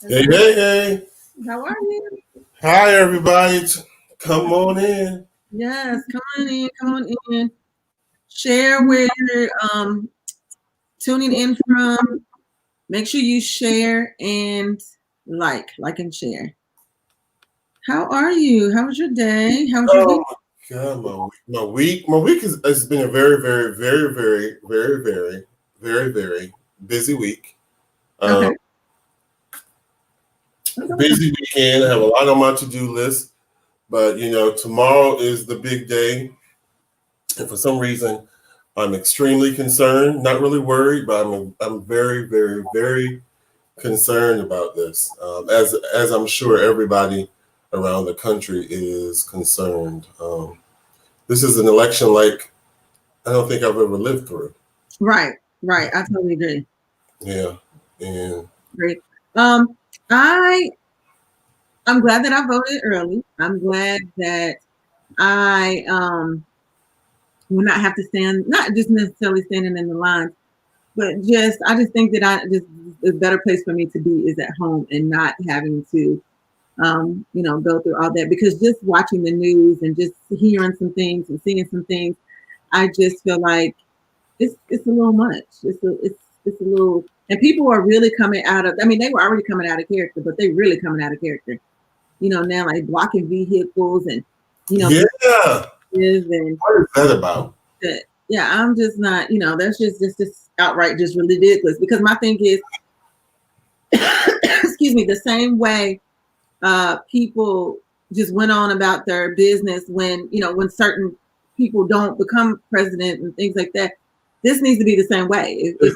Hey, hey, hey. How are you? Hi, everybody. Come on in. Yes, come on in, come on in. Share where you're tuning in from. Make sure you share and like and share. How are you? How was your day? How was your Oh, week? my God. My week has been a very, very, very, very, very, very, very, very busy week. Okay. Um, That's awesome. Busy weekend. I have a lot on my to-do list. But, tomorrow is the big day. And for some reason, I'm extremely concerned. Not really worried, but I'm very, very, very concerned about this, as I'm sure everybody around the country is concerned. This is an election like I don't think I've ever lived through. Right, right. I totally agree. Yeah, and Great. Um, I I'm glad that I voted early. I'm glad that I will not have to stand, not just necessarily standing in the lines, but just I just think that I just a better place for me to be is at home and not having to go through all that, because just watching the news and just hearing some things and seeing some things, I just feel like it's a little much. It's a little, and people are really coming out of. I mean, they were already coming out of character, but they really coming out of character. Now like blocking vehicles and yeah, and what is that about? that. Yeah, I'm just not. That's just outright just ridiculous. Because my thing is, excuse me, the same way people just went on about their business when certain people don't become president and things like that. This needs to be the same way. If this,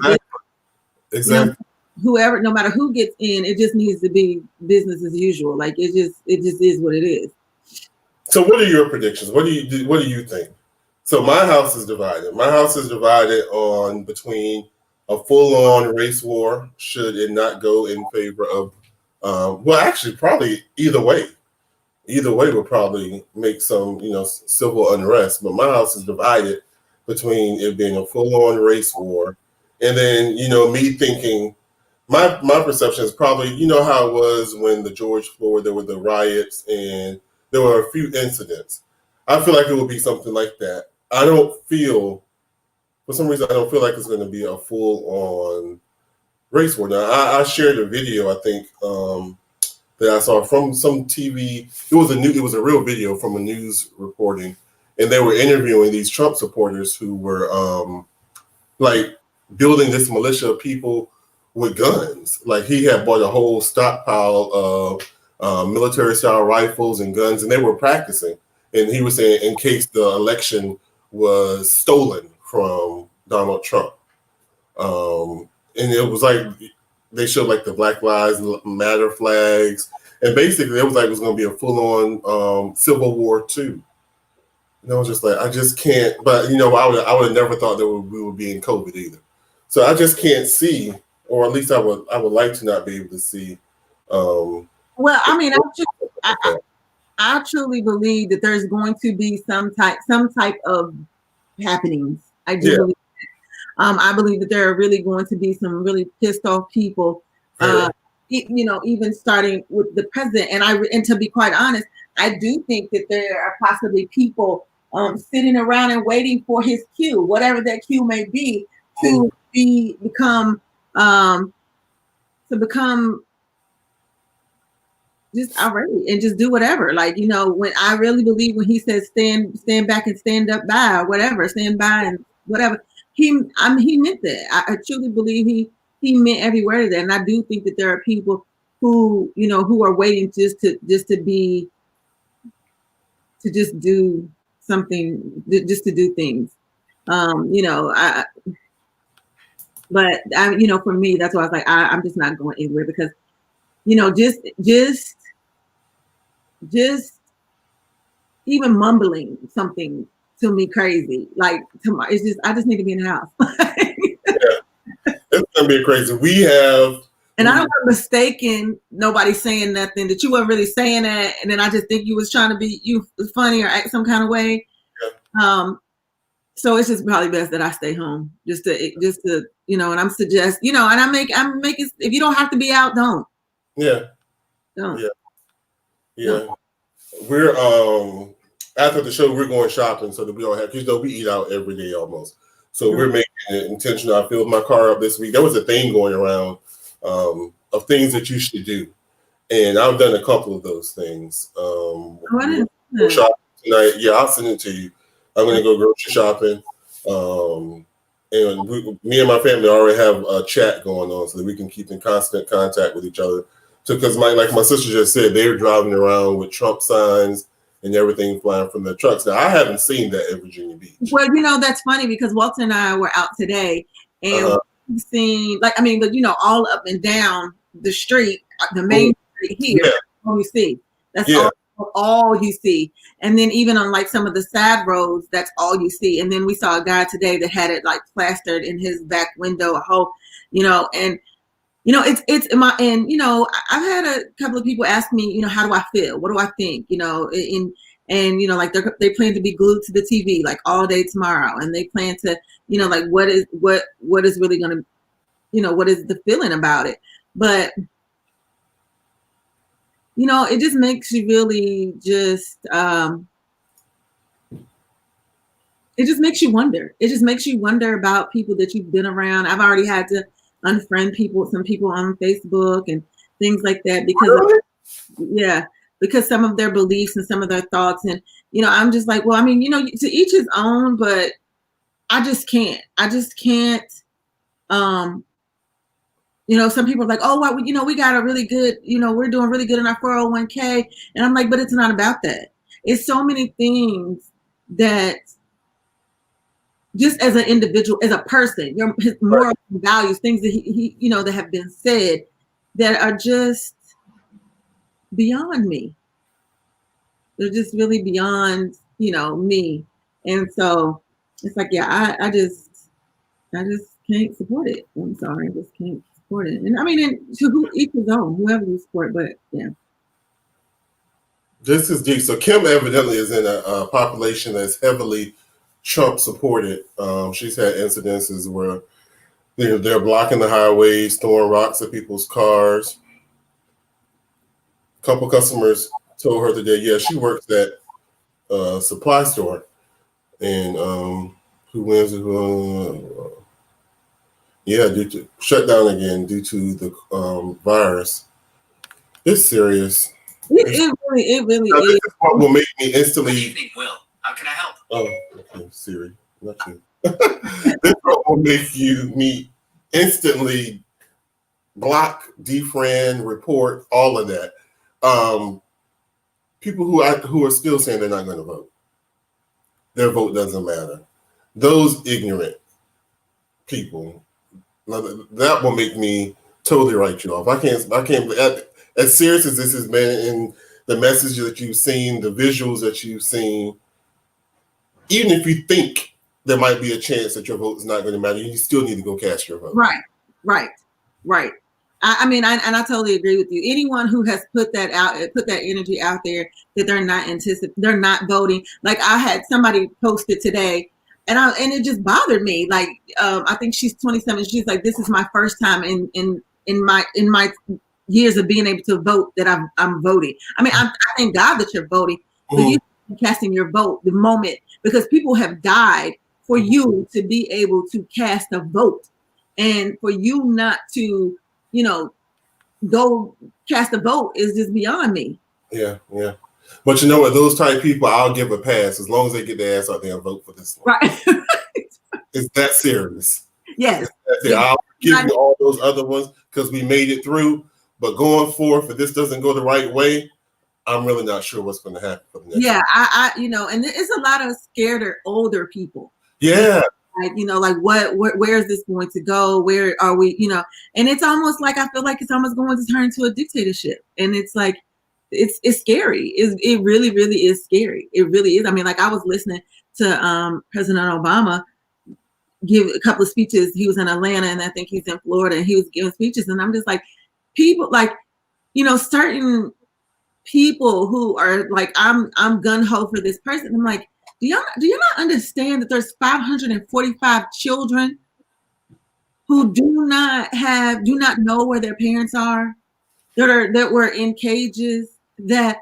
Exactly, exactly. whoever, no matter who gets in, it just needs to be business as usual. Like it just is what it is. So, what are your predictions? What do you think? So, my house is divided. My house is divided on between a full-on race war, should it not go in favor of, well, actually, probably either way. Either way would probably make some, civil unrest. But my house is divided between it being a full-on race war, and then, me thinking my perception is probably, how it was when the George Floyd, there were the riots and there were a few incidents. I feel like it would be something like that. For some reason, I don't feel like it's going to be a full-on race war. Now, I shared a video, I think, that I saw from some TV. It was a real video from a news reporting, and they were interviewing these Trump supporters who were like building this militia of people with guns. Like he had bought a whole stockpile of military style rifles and guns, and they were practicing. And he was saying in case the election was stolen from Donald Trump. And it was like they showed like the Black Lives Matter flags, and basically it was like it was going to be a full on Civil War too. And I was just like, I just can't. But I would have never thought that we would be in COVID either. So I just can't see, or at least I would like to not be able to see. Um, Well, I mean, I truly believe that there's going to be some type of happenings. I do yeah, believe. I believe that there are really going to be some really pissed off people. very. Even starting with the president. And to be quite honest, I do think that there are possibly people sitting around and waiting for his cue, whatever that cue may be, to become um, to become just outrageous and just do whatever. Like, when I really believe when he says stand back and stand up by or whatever, stand by and whatever, he meant that. I truly believe he meant every word of that. And I do think that there are people who are waiting to just do something, just to do things. I but for me, that's why I was like, I'm just not going anywhere, because just even mumbling something to me crazy. Like, it's just, I just need to be in the house. Yeah, it's gonna be crazy. We have. And I don't want mistaken nobody saying nothing that you weren't really saying that, and then I just think you was trying to be you funny or act some kind of way. Um, so it's just probably best that I stay home, just to and I'm suggest, and I'm making, if you don't have to be out, don't. Yeah. Don't. Yeah. We're after the show, we're going shopping so that we don't have, because we eat out every day almost. So we're making it intentional. I filled my car up this week. There was a thing going around of things that you should do, and I've done a couple of those things. Go shopping tonight. Yeah, I'll send it to you. I'm going to go grocery shopping. And me and my family already have a chat going on so that we can keep in constant contact with each other. So, because like my sister just said, they're driving around with Trump signs and everything flying from their trucks. Now, I haven't seen that at Virginia Beach. Well, that's funny because Walter and I were out today, and we've seen, all up and down the street, the main street here. All you see. That's all you see. And then even on like some of the side roads, that's all you see. And then we saw a guy today that had it like plastered in his back window, a whole, and I've had a couple of people ask me, how do I feel? What do I think? Like they plan to be glued to the TV like all day tomorrow, and they plan to, like what is really going to, what is the feeling about it? But it just makes you really just it just makes you wonder. It just makes you wonder about people that you've been around. I've already had to unfriend some people on Facebook and things like that because some of their beliefs and some of their thoughts. And, I'm just like, well, I mean, to each his own, but I just can't. Some people are like, oh, well, we got a really good, we're doing really good in our 401k. And I'm like, but it's not about that. It's so many things that just as an individual, as a person, his moral values, things that he that have been said that are just beyond me. They're just really beyond, me. And so it's like, yeah, I just can't support it. I'm sorry, I just can't support it. And I mean, to each his own, whoever you support, but yeah. This is deep. So Kim evidently is in a population that's heavily Trump supported. She's had incidences where they're blocking the highways, throwing rocks at people's cars. A couple customers told her today, yeah, she works at a supply store, and who wins it? Due to shut down again due to the virus. It's serious. It really now, is. This is what will make me instantly. Good evening, Will. How can I help? Oh, okay, Siri, not you. This will make me instantly block, defriend, report, all of that. People who are still saying they're not going to vote. Their vote doesn't matter. Those ignorant people, that will make me totally write you off. I can't. As serious as this has been, in the message that you've seen, the visuals that you've seen, even if you think there might be a chance that your vote is not going to matter, you still need to go cast your vote. Right. I mean, I totally agree with you. Anyone who has put that energy out there that they're not voting. Like I had somebody posted today, and it just bothered me. Like I think she's 27. She's like, this is my first time in my years of being able to vote that I'm voting. I mean, I thank God that you're voting, but you casting your vote the moment, because people have died for you to be able to cast a vote, and for you not to, go cast a vote is just beyond me. Yeah. But you know what? Those type of people, I'll give a pass as long as they get their ass out there and vote for this one. Right. It's that serious. Yes. I'll give you all those other ones because we made it through. But going forth, if this doesn't go the right way, I'm really not sure what's going to happen for the next year. And it's a lot of scared or older people. Yeah. Like where is this going to go? Where are we, and it's almost like, I feel like it's almost going to turn into a dictatorship. And it's like, it's scary. It really, really is scary. It really is. I mean, like I was listening to President Obama give a couple of speeches. He was in Atlanta and I think he's in Florida, and he was giving speeches. And I'm just like, people like, certain people who are like, I'm gun-ho for this person. I'm like, do you not understand that there's 545 children who do not know where their parents are? that were in cages, that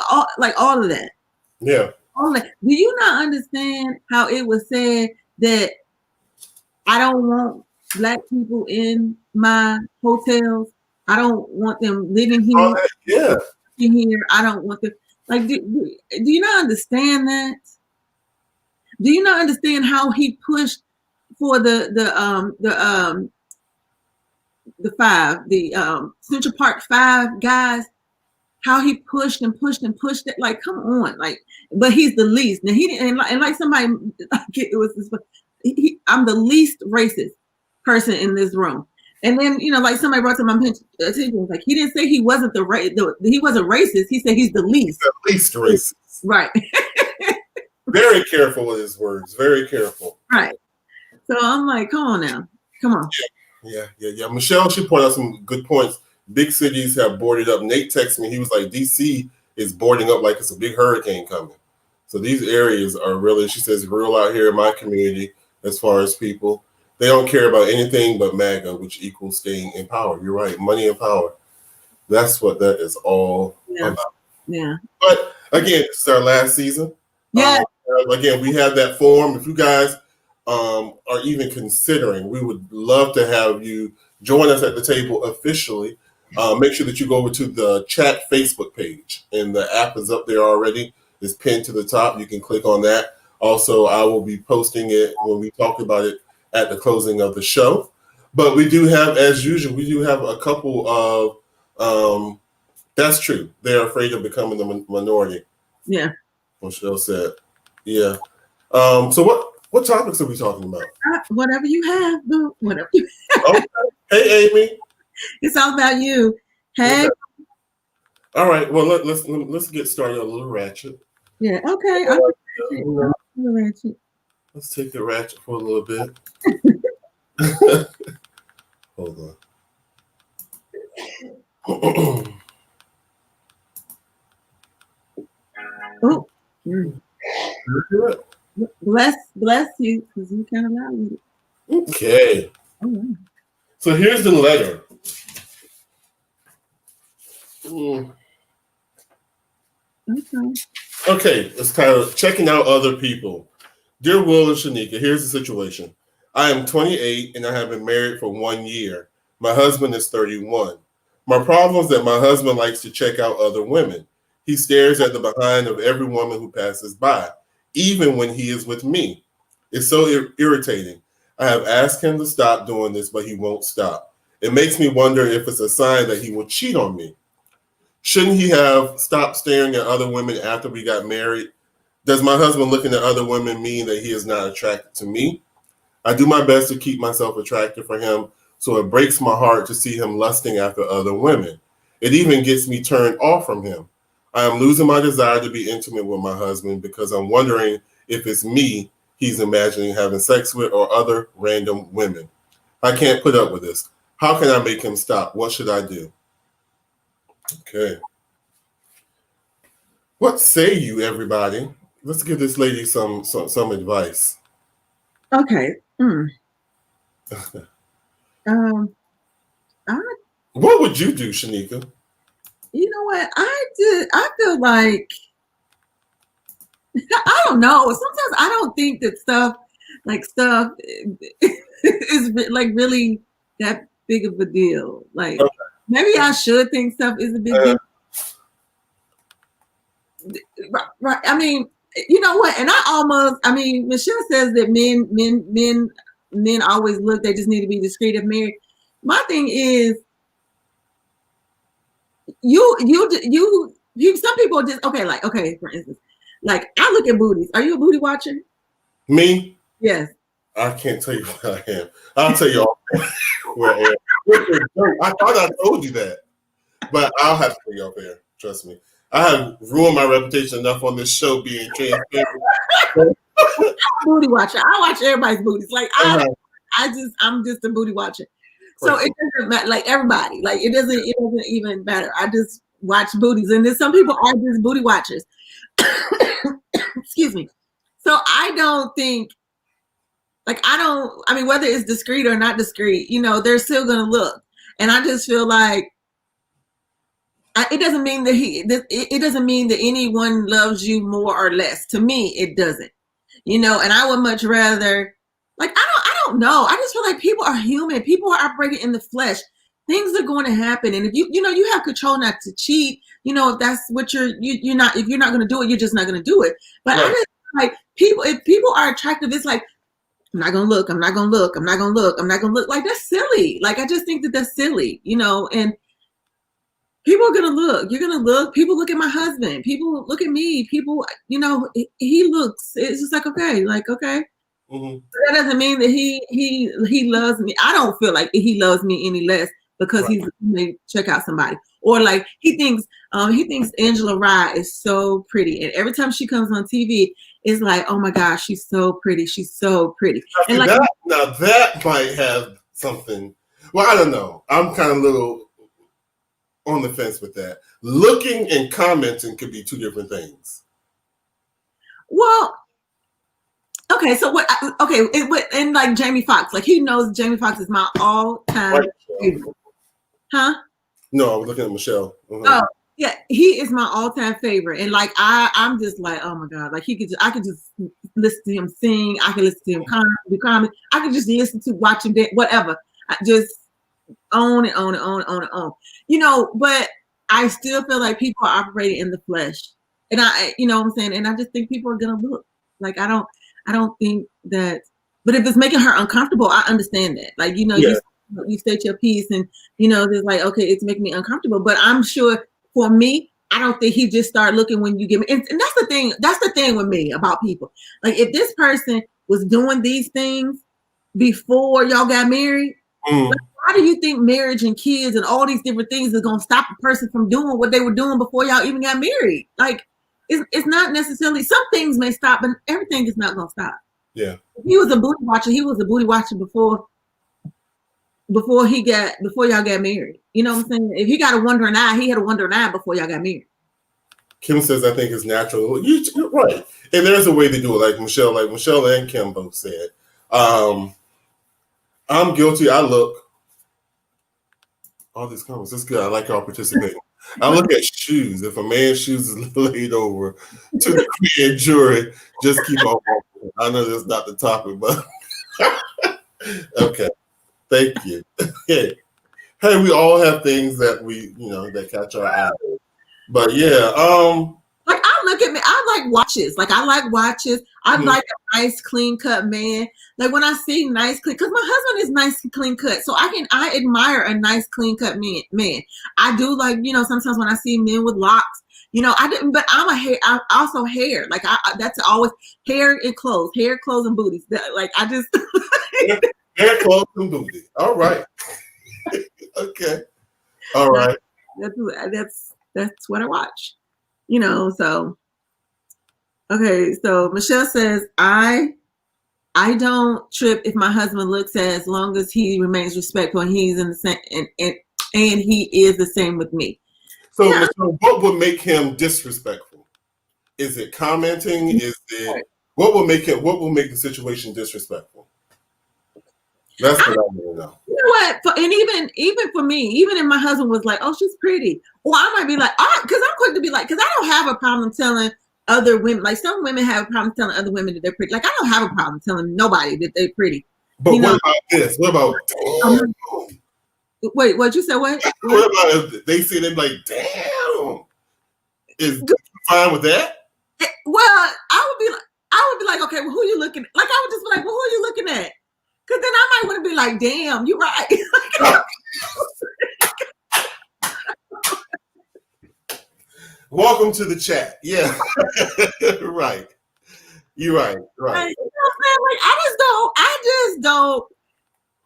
all of that. Yeah. All that. Do you not understand how it was said that I don't want black people in my hotels? I don't want them living here. Yeah. Here. I don't want them. Like, do you not understand that? Do you not understand how he pushed for the Central Park Five guys? How he pushed and pushed and pushed it, like, come on, like, but he's the least. Now he didn't, and like somebody, it was this, I'm the least racist person in this room. And then, like somebody brought to my attention, like, he didn't say he wasn't he wasn't racist. He said he's the least. The least racist. Right. Very careful with his words. Very careful. Right. So I'm like, come on now. Come on. Yeah. Michelle, she pointed out some good points. Big cities have boarded up. Nate texted me. He was like, DC is boarding up like it's a big hurricane coming. So these areas are really, she says, real out here in my community as far as people. They don't care about anything but MAGA, which equals staying in power. You're right. Money and power. That's what that is all about. Yeah. But again, this is our last season. Yeah. Again, we have that form. If you guys are even considering, we would love to have you join us at the table officially. Make sure that you go over to the chat Facebook page, and the app is up there already. It's pinned to the top. You can click on that. Also, I will be posting it when we talk about it at the closing of the show. But we do have, as usual, we do have a couple of, that's true. They're afraid of becoming the minority. Yeah. Michelle said, yeah. So what topics are we talking about? Whatever you have, boo. Whatever you have. Okay. Hey, Amy. It's all about you. Hey. Okay. All right. Well, let's get started a little ratchet. Yeah. Okay. Ratchet. Let's take the ratchet for a little bit. Hold on. Oh. Bless you, because you kind of loud with it. Okay. Oh, wow. So here's the letter. Okay, it's kind of checking out other people. Dear Will and Shanika, here's the situation. I am 28 and I have been married for 1 year. My husband is 31. My problem is that my husband likes to check out other women. He stares at the behind of every woman who passes by, even when he is with me. It's so irritating. I have asked him to stop doing this, but he won't stop. It makes me wonder if it's a sign that he will cheat on me. Shouldn't he have stopped staring at other women after we got married? Does my husband looking at other women mean that he is not attracted to me? I do my best to keep myself attractive for him, so it breaks my heart to see him lusting after other women. It even gets me turned off from him. I am losing my desire to be intimate with my husband because I'm wondering if it's me he's imagining having sex with or other random women. I can't put up with this. How can I make him stop? What should I do? Okay. What say you, everybody? Let's give this lady some advice. Okay. What would you do, Shanika? You know what? I feel like, I don't know. Sometimes I don't think that stuff is like really that big of a deal. Like, okay. Maybe I should think stuff is a big deal. Right. I mean, you know what? And Michelle says that men always look, they just need to be discreet if married. My thing is, you some people just, okay, for instance, like, I look at booties. Are you a booty watcher? Me? Yes. I can't tell you what I am. I'll tell you all where I am. I thought I told you that, but I'll have to tell you off there. Trust me. I have ruined my reputation enough on this show being transparent. Booty watcher. I watch everybody's booties. Like, I'm just a booty watcher. So it doesn't matter, like, everybody. Like, it doesn't even matter. I just watch booties. And then some people are just booty watchers. Excuse me. So I don't think, whether it's discreet or not discreet, they're still gonna look. And I just feel like it doesn't mean that it doesn't mean that anyone loves you more or less. To me, it doesn't. And I would much rather, like, I don't know. I just feel like people are human. People are operating in the flesh. Things are going to happen, and if you have control not to cheat. If that's what you're not, if you're not going to do it, you're just not going to do it. But Right. I just like people. If people are attractive, it's like, I'm not gonna look. I'm not gonna look. I'm not gonna look. I'm not gonna look. Like, that's silly. Like, I just think that that's silly. And people are gonna look. You're gonna look. People look at my husband. People look at me. People, he looks. It's just like, okay, okay. Mm-hmm. That doesn't mean that he loves me. I don't feel like he loves me any less because Right. he may check out somebody, or like he thinks Angela Rye is so pretty, and every time she comes on TV, it's like, oh my gosh, she's so pretty. She's so pretty. And like, Now that might have something. Well, I don't know. I'm kind of a little on the fence with that. Looking and commenting could be two different things. well, okay, so what? Okay, and like Jamie Foxx, like, he knows Jamie Foxx is my all-time Right. favorite. Huh? No, I was looking at Michelle. Uh-huh. Oh, yeah, he is my all-time favorite, and like I'm just like, oh my god, like I could just listen to him sing, I can listen to him do comedy, I could just listen to watch him whatever, I just on and on and on and on and on, but I still feel like people are operating in the flesh, and I, what I'm saying, and I just think people are gonna look. Like, I don't think that, but if it's making her uncomfortable, I understand that. Like, Yeah. you state your piece, and there's like, okay, it's making me uncomfortable. But I'm sure for me, I don't think he just start looking when you give me. And that's the thing. That's the thing with me about people. Like, if this person was doing these things before y'all got married, like, why do you think marriage and kids and all these different things is gonna stop a person from doing what they were doing before y'all even got married? Like, it's not necessarily. Some things may stop, but everything is not gonna stop. Yeah. If he was a booty watcher, he was a booty watcher before y'all got married. You know what I'm saying? If he got a wandering eye, he had a wandering eye before y'all got married. Kim says, I think it's natural. You're right. And there's a way to do it, like Michelle and Kim both said. I'm guilty. I look. All these comments. That's good. I like y'all participating. I look at shoes. If a man's shoes is laid over to the grand jury, just keep on walking. I know that's not the topic, but okay. Thank you. Hey, we all have things that we, that catch our eye. But yeah, like, I like watches. Like, I like watches. I like a nice, clean cut man. Like, when I see nice, clean, because my husband is nice and clean cut, so I admire a nice, clean cut man. I do like, sometimes when I see men with locks, I didn't, but I'm also hair. Like, that's always hair and clothes, and booties. Like, I just hair, clothes, and booty. All right. Okay. All right. That's what I watch. So okay, so Michelle says, I don't trip if my husband looks as long as he remains respectful and he's in the same and he is the same with me. So, yeah. Michelle, what would make him disrespectful? Is it commenting? Is it what will make the situation disrespectful? That's what I want to know. You know what? And even for me, even if my husband was like, "Oh, she's pretty," or I might be like, because I'm quick to be like, because I don't have a problem telling other women. Like, some women have a problem telling other women that they're pretty. Like, I don't have a problem telling nobody that they're pretty. But what about this? What about damn? Wait, what you said? What? What about if they say they're like, damn? Is you fine with that? Well, I would be like, okay, well, who you looking at? Like, I would just be like, well, who are you looking at? Because then I might want to be like, damn, you're right. Welcome to the chat. Yeah. Right. You're right. Right. Like,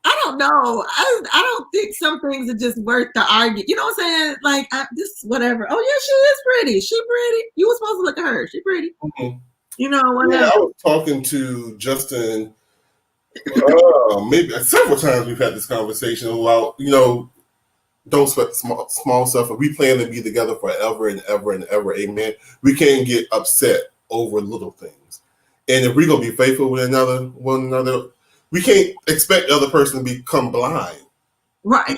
I don't know. I don't think some things are just worth the argument. You know what I'm saying? Like, whatever. Oh, yeah, she is pretty. She pretty. You were supposed to look at her. She pretty. Mm-hmm. Whatever. Yeah, I was talking to Justin maybe several times. We've had this conversation about, don't sweat the small stuff. We plan to be together forever and ever and ever. Amen. We can't get upset over little things. And if we're going to be faithful with one another, we can't expect the other person to become blind. Right.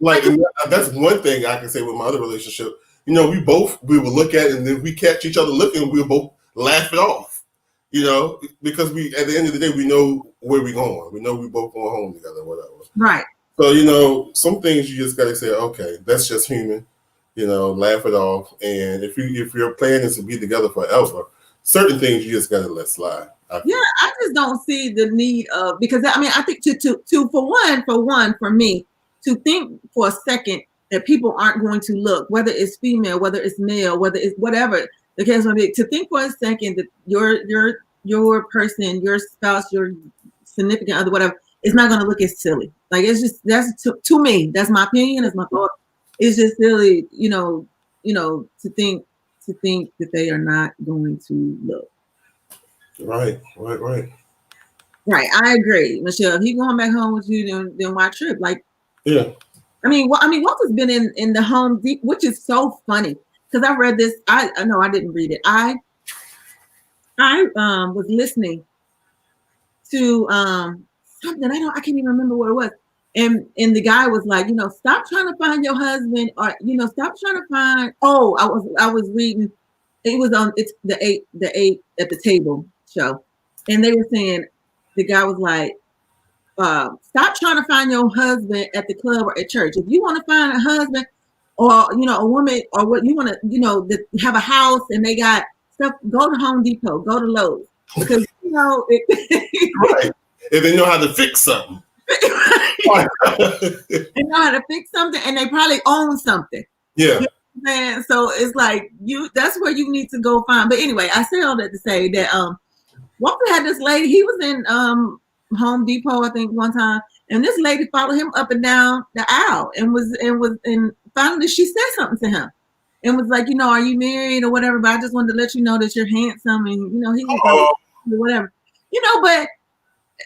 Like, and that's one thing I can say with my other relationship. You know, we would look at it, and then we catch each other looking, and we'll both laugh it off. You know, because we at the end of the day we know where we're going. We know we both going home together, whatever. Right. So, you know, some things you just gotta say, okay, that's just human. You know, laugh it off. And if your plan is to be together forever, certain things you just gotta let slide. Yeah, I just don't see the need of, because I mean, I think for me, to think for a second that people aren't going to look, whether it's female, whether it's male, whether it's whatever the case may be, to think for a second that your person, your spouse, your significant other, whatever, is not going to look as silly. Like, it's just, that's to me, that's my opinion, that's my thought. It's just silly, you know, to think that they are not going to look. Right. Right, I agree, Michelle. If he going back home with you, then why trip? Like, yeah. I mean, Walter's been in the Home Depot, which is so funny because I read this. I know I didn't read it. I was listening to something. I can't even remember what it was. And the guy was like, you know, stop trying to find your husband, or stop trying to find. Oh, I was reading. It was on the eight at the table show, and they were saying, the guy was like, stop trying to find your husband at the club or at church. If you want to find a husband or a woman, or what you want to have a house and they got stuff, go to Home Depot, go to Lowe's, because right. If they know how to fix something. They know how to fix something, and they probably own something. Yeah. Man, so it's like that's where you need to go find. But anyway, I say all that to say that Walter had this lady. He was in Home Depot, I think, one time, and this lady followed him up and down the aisle, and finally she said something to him, and was like, are you married or whatever? But I just wanted to let you know that you're handsome, and he was like, whatever, But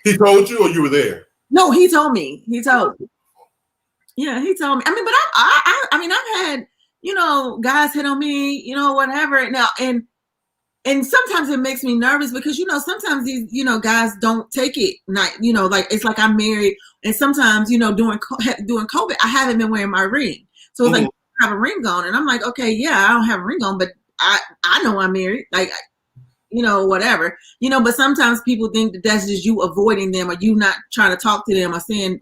he told you, or you were there? No, he told me. He told me. Yeah, he told me. I mean, but I've had guys hit on me, whatever. Now, and sometimes it makes me nervous because, sometimes these, guys don't take it. Like it's like I'm married. And sometimes, during COVID, I haven't been wearing my ring. So it's like, I have a ring on. And I'm like, okay, yeah, I don't have a ring on, but I know I'm married. Like, whatever, but sometimes people think that that's just you avoiding them, or you not trying to talk to them, or saying,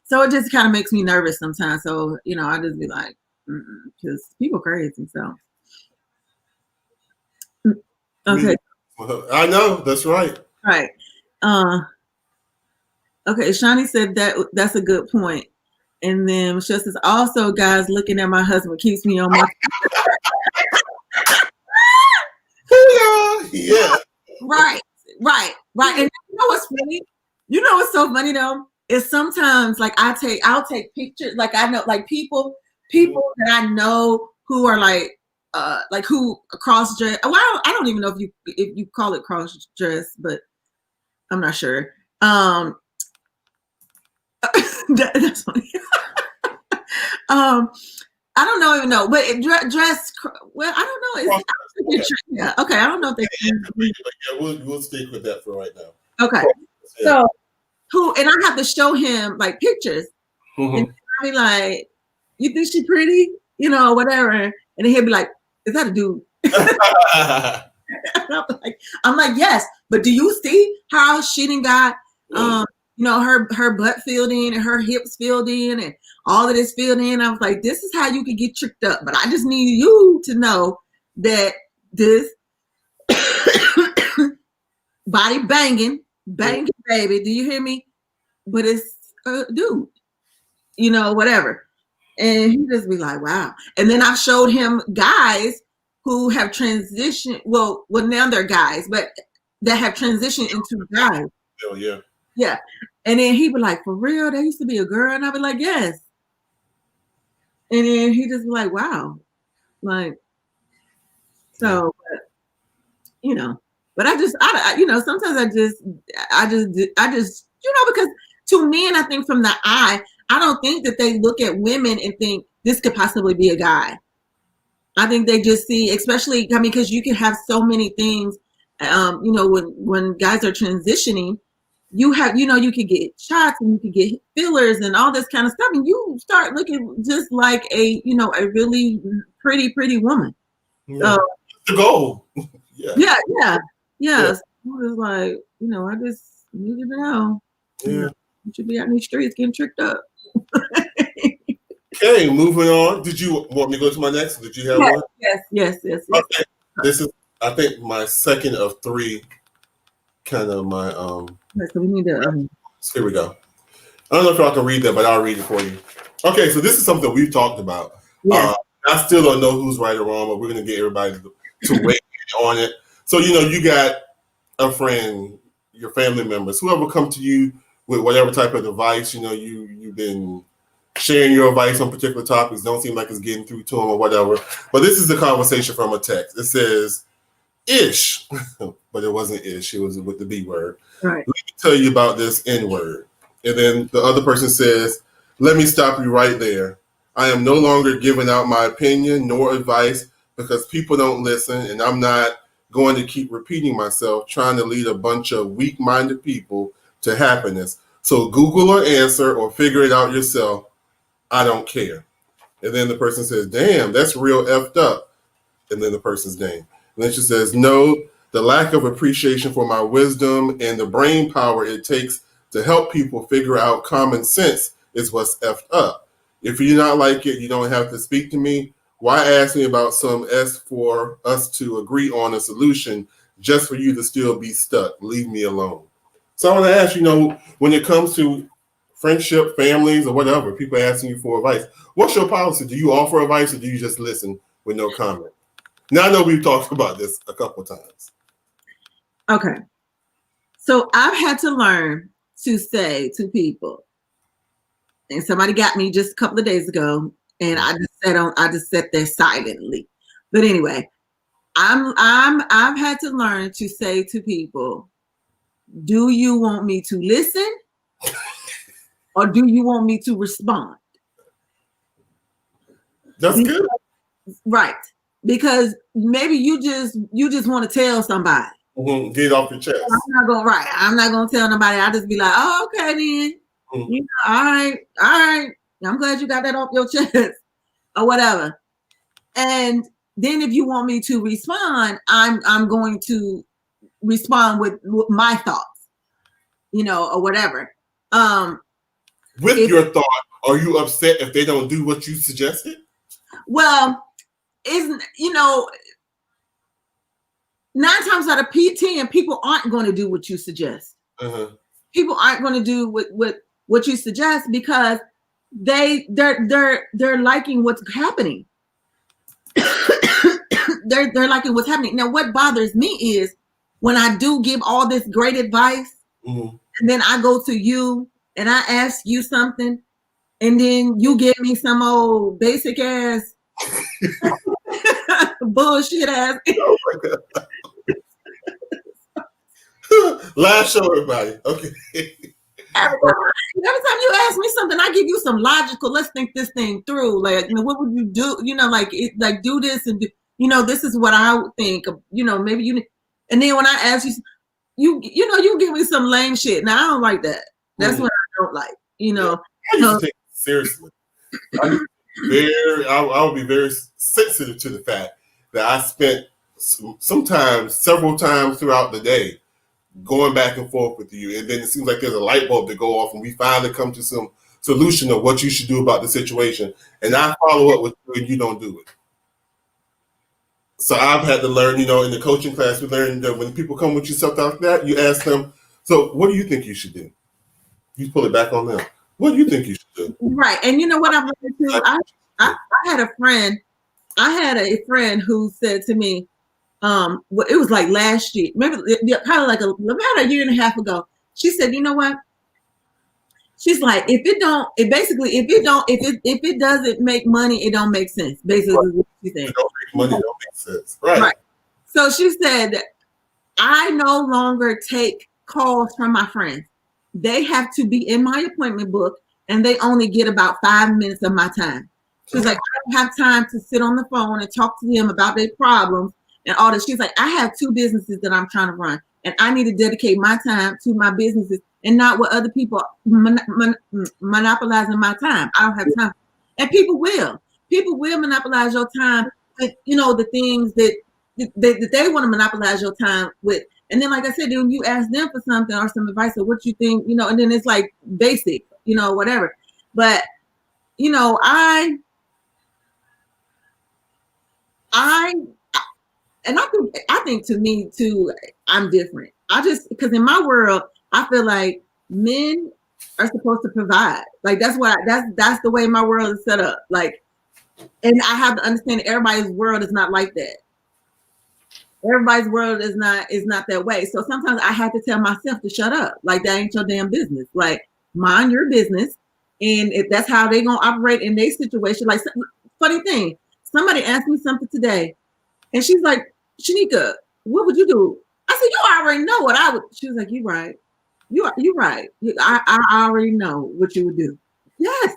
so it just kind of makes me nervous sometimes. So, I just be like, because people crazy. So, okay. I know, that's right. Right. Okay. Shani said that's a good point. And then Michelle says, also, guys, looking at my husband keeps me on my. Yeah. Right. And what's funny? What's so funny though? Is sometimes like I'll take pictures. Like I know, like people that I know who are like who cross dress. Well, I don't even know if you call it cross dress, but I'm not sure. That's funny. I don't even know, but dress. Well, I don't know. Yeah. Okay. I don't know if they. Yeah, we'll stick with that for right now. Okay. Yeah. So, and I have to show him like pictures, and I'll be like, "You think she's pretty?" Whatever, and then he'll be like, "Is that a dude?" I'm like, yes, but do you see how she done got her butt filled in and her hips filled in and all of this filled in? I was like, this is how you can get tricked up. But I just need you to know that this body banging, baby. Do you hear me? But it's dude, whatever. And he just be like, wow. And then I showed him guys who have transitioned. Well, now they're guys, but that have transitioned into guys. Oh, yeah. Yeah. And then he'd be like, for real? There used to be a girl? And I'd be like, yes. And then he just be like, wow. Like, so, but I sometimes I just, because to men, I think from the eye, I don't think that they look at women and think this could possibly be a guy. I think they just see, especially, because you can have so many things, when guys are transitioning, you have, you could get shots and you could get fillers and all this kind of stuff, and you start looking just like a really pretty woman. Yeah. The goal. Yeah. Yeah. Yeah. So it was like, I just need you to know. Yeah. You should be out in the streets getting tricked up. Okay, moving on. Did you want me to go to my next? Did you have one? Yes. Okay. This is, I think, my second of three. Kind of my So we need to. Here we go. I don't know if y'all can read that, but I'll read it for you. Okay, so this is something we've talked about. Yes. I still don't know who's right or wrong, but we're gonna get everybody to weigh in on it. So you got a friend, your family members, whoever come to you with whatever type of advice. You've been sharing your advice on particular topics. Don't seem like it's getting through to them or whatever. But this is the conversation from a text. It says, "Ish," but it wasn't ish. It was with the B word. Right. Let me tell you about this N word. And then the other person says, "Let me stop you right there. I am no longer giving out my opinion nor advice because people don't listen, and I'm not going to keep repeating myself trying to lead a bunch of weak-minded people to happiness. So Google or answer or figure it out yourself. I don't care." And then the person says, "Damn, that's real effed up." And then the person's name. And then she says, "No, the lack of appreciation for my wisdom and the brain power it takes to help people figure out common sense is what's effed up. If you do not like it, you don't have to speak to me. Why ask me about some S for us to agree on a solution just for you to still be stuck? Leave me alone." So I want to ask, when it comes to friendship, families, or whatever, people asking you for advice, what's your policy? Do you offer advice or do you just listen with no comment? Now, I know we've talked about this a couple of times. Okay. So I've had to learn to say to people, and somebody got me just a couple of days ago, and I just sat there silently. But anyway, I've had to learn to say to people, do you want me to listen or do you want me to respond? That's good. Right. Because maybe you just want to tell somebody. Mm-hmm. Get it off your chest. I'm not gonna tell nobody. I'll just be like, "Oh, okay then. Mm-hmm. All right. I'm glad you got that off your chest," or whatever. And then if you want me to respond, I'm going to respond with my thoughts, or whatever. Your thought, are you upset if they don't do what you suggested? Well, isn't 9 times out of 10, people aren't going to do what you suggest. Uh-huh. People aren't going to do what you suggest because they're liking what's happening. they're liking what's happening. Now, what bothers me is when I do give all this great advice, mm-hmm. and then I go to you and I ask you something, and then you give me some old basic ass bullshit ass. Oh my God. Last show, everybody. Okay. Every time you ask me something, I give you some logical. Let's think this thing through. Like, what would you do? Do this and do. This is what I would think. Maybe you. And then when I ask you, you give me some lame shit. Now I don't like that. That's what I don't like. I used to take it seriously. I would be very sensitive to the fact that I spent sometimes several times throughout the day going back and forth with you, and then it seems like there's a light bulb to go off, and we finally come to some solution of what you should do about the situation, and I follow up with you, and you don't do it. So I've had to learn, in the coaching class, we learned that when people come with you something like that, you ask them, "So what do you think you should do?" You pull it back on them. What do you think you should do? Right, and you know what I've learned too. I had a friend who said to me, it was like last year, maybe probably like about a year and a half ago. She said, "You know what?" She's like, if it doesn't make money, it don't make sense. Basically, right. What she said. It don't make money, it don't make sense. Right. So she said, "I no longer take calls from my friends. They have to be in my appointment book, and they only get about 5 minutes of my time." She's like, "I don't have time to sit on the phone and talk to them about their problems and all this." She's like, "I have 2 businesses that I'm trying to run, and I need to dedicate my time to my businesses and not what other people monopolizing my time. I don't have time. And people will monopolize your time with, the things that they want to monopolize your time with. And then, like I said, when you ask them for something or some advice or what you think, and then it's like basic, whatever. But, I think to me too, I'm different. Because in my world, I feel like men are supposed to provide. Like that's the way my world is set up. Like, and I have to understand that everybody's world is not like that. Everybody's world is not that way. So sometimes I have to tell myself to shut up. Like that ain't your damn business. Like mind your business. And if that's how they gonna operate in their situation, like funny thing, somebody asked me something today, and she's like, Shanika, what would you do? I said, you already know what I would. She was like, you right. You right. I already know what you would do. Yes.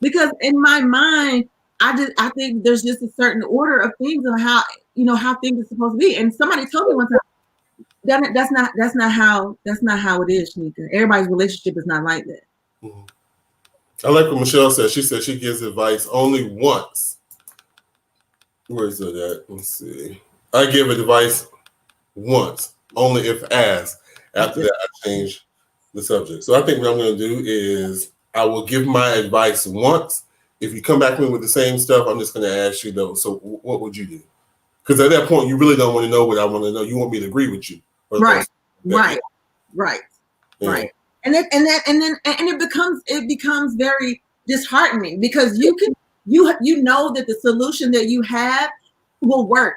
Because in my mind, I think there's just a certain order of things of how things are supposed to be. And somebody told me one time that's not how it is, Shanika. Everybody's relationship is not like that. Mm-hmm. I like what Michelle said. She said she gives advice only once. Where is it at? Let's see. I give advice once, only if asked. After that, I change the subject. So I think what I'm going to do is I will give my advice once. If you come back to me with the same stuff, I'm just going to ask you though. So what would you do? Because at that point, you really don't want to know what I want to know. You want me to agree with you. Right. Yeah. And it becomes very disheartening because you know that the solution that you have will work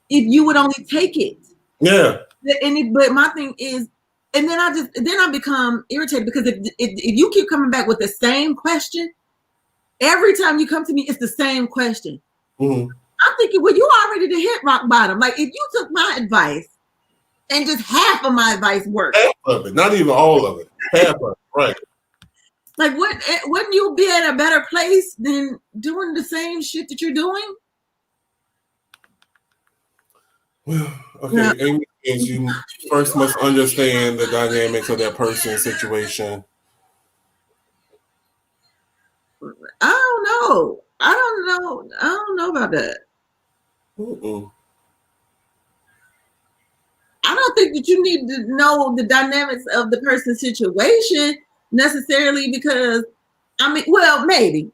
if you would only take it. Yeah. But my thing is, and then I become irritated because if you keep coming back with the same question, every time you come to me, it's the same question. Mm-hmm. I'm thinking, well, you already to hit rock bottom. Like if you took my advice and just half of my advice worked. Half of it, not even all of it. Half of it, right. Like wouldn't you be at a better place than doing the same shit that you're doing? Well, okay. Amy, you first must understand the dynamics of that person's situation. I don't know about that. Mm-mm. I don't think that you need to know the dynamics of the person's situation necessarily because maybe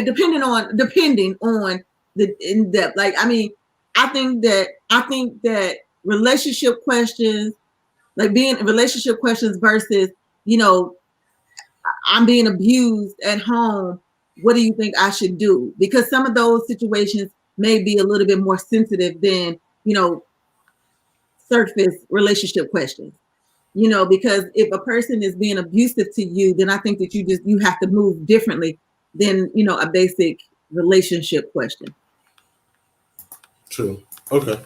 depending on the in depth. Like I think that relationship questions, like being relationship questions versus I'm being abused at home. What do you think I should do? Because some of those situations may be a little bit more sensitive than surface relationship questions. Because if a person is being abusive to you, then I think that you have to move differently than a basic relationship question. True. Okay.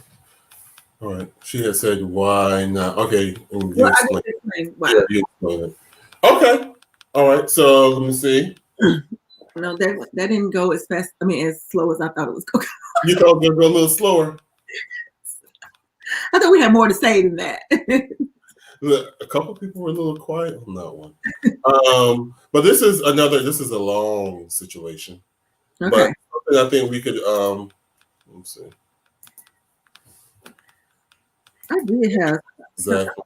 All right. She had said, "Why not?" Okay. Well, I just explained why. Yeah, you explained it. Okay. All right. So let me see. No, that didn't go as fast. As slow as I thought it was going. You thought it would go a little slower. I thought we had more to say than that. Look, a couple people were a little quiet on that one. But this is a long situation. Okay. But I think we could let's see. I did have exactly.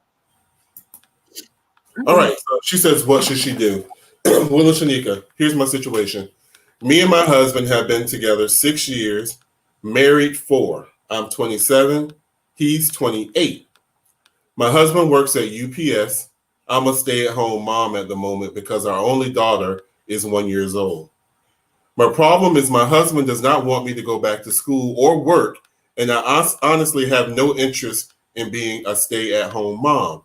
All right. So she says, what should she do? Will and Shanika, here's my situation. Me and my husband have been together 6 years, married 4. I'm 27. He's 28. My husband works at UPS. I'm a stay-at-home mom at the moment because our only daughter is 1 year old. My problem is my husband does not want me to go back to school or work, and I honestly have no interest in being a stay-at-home mom.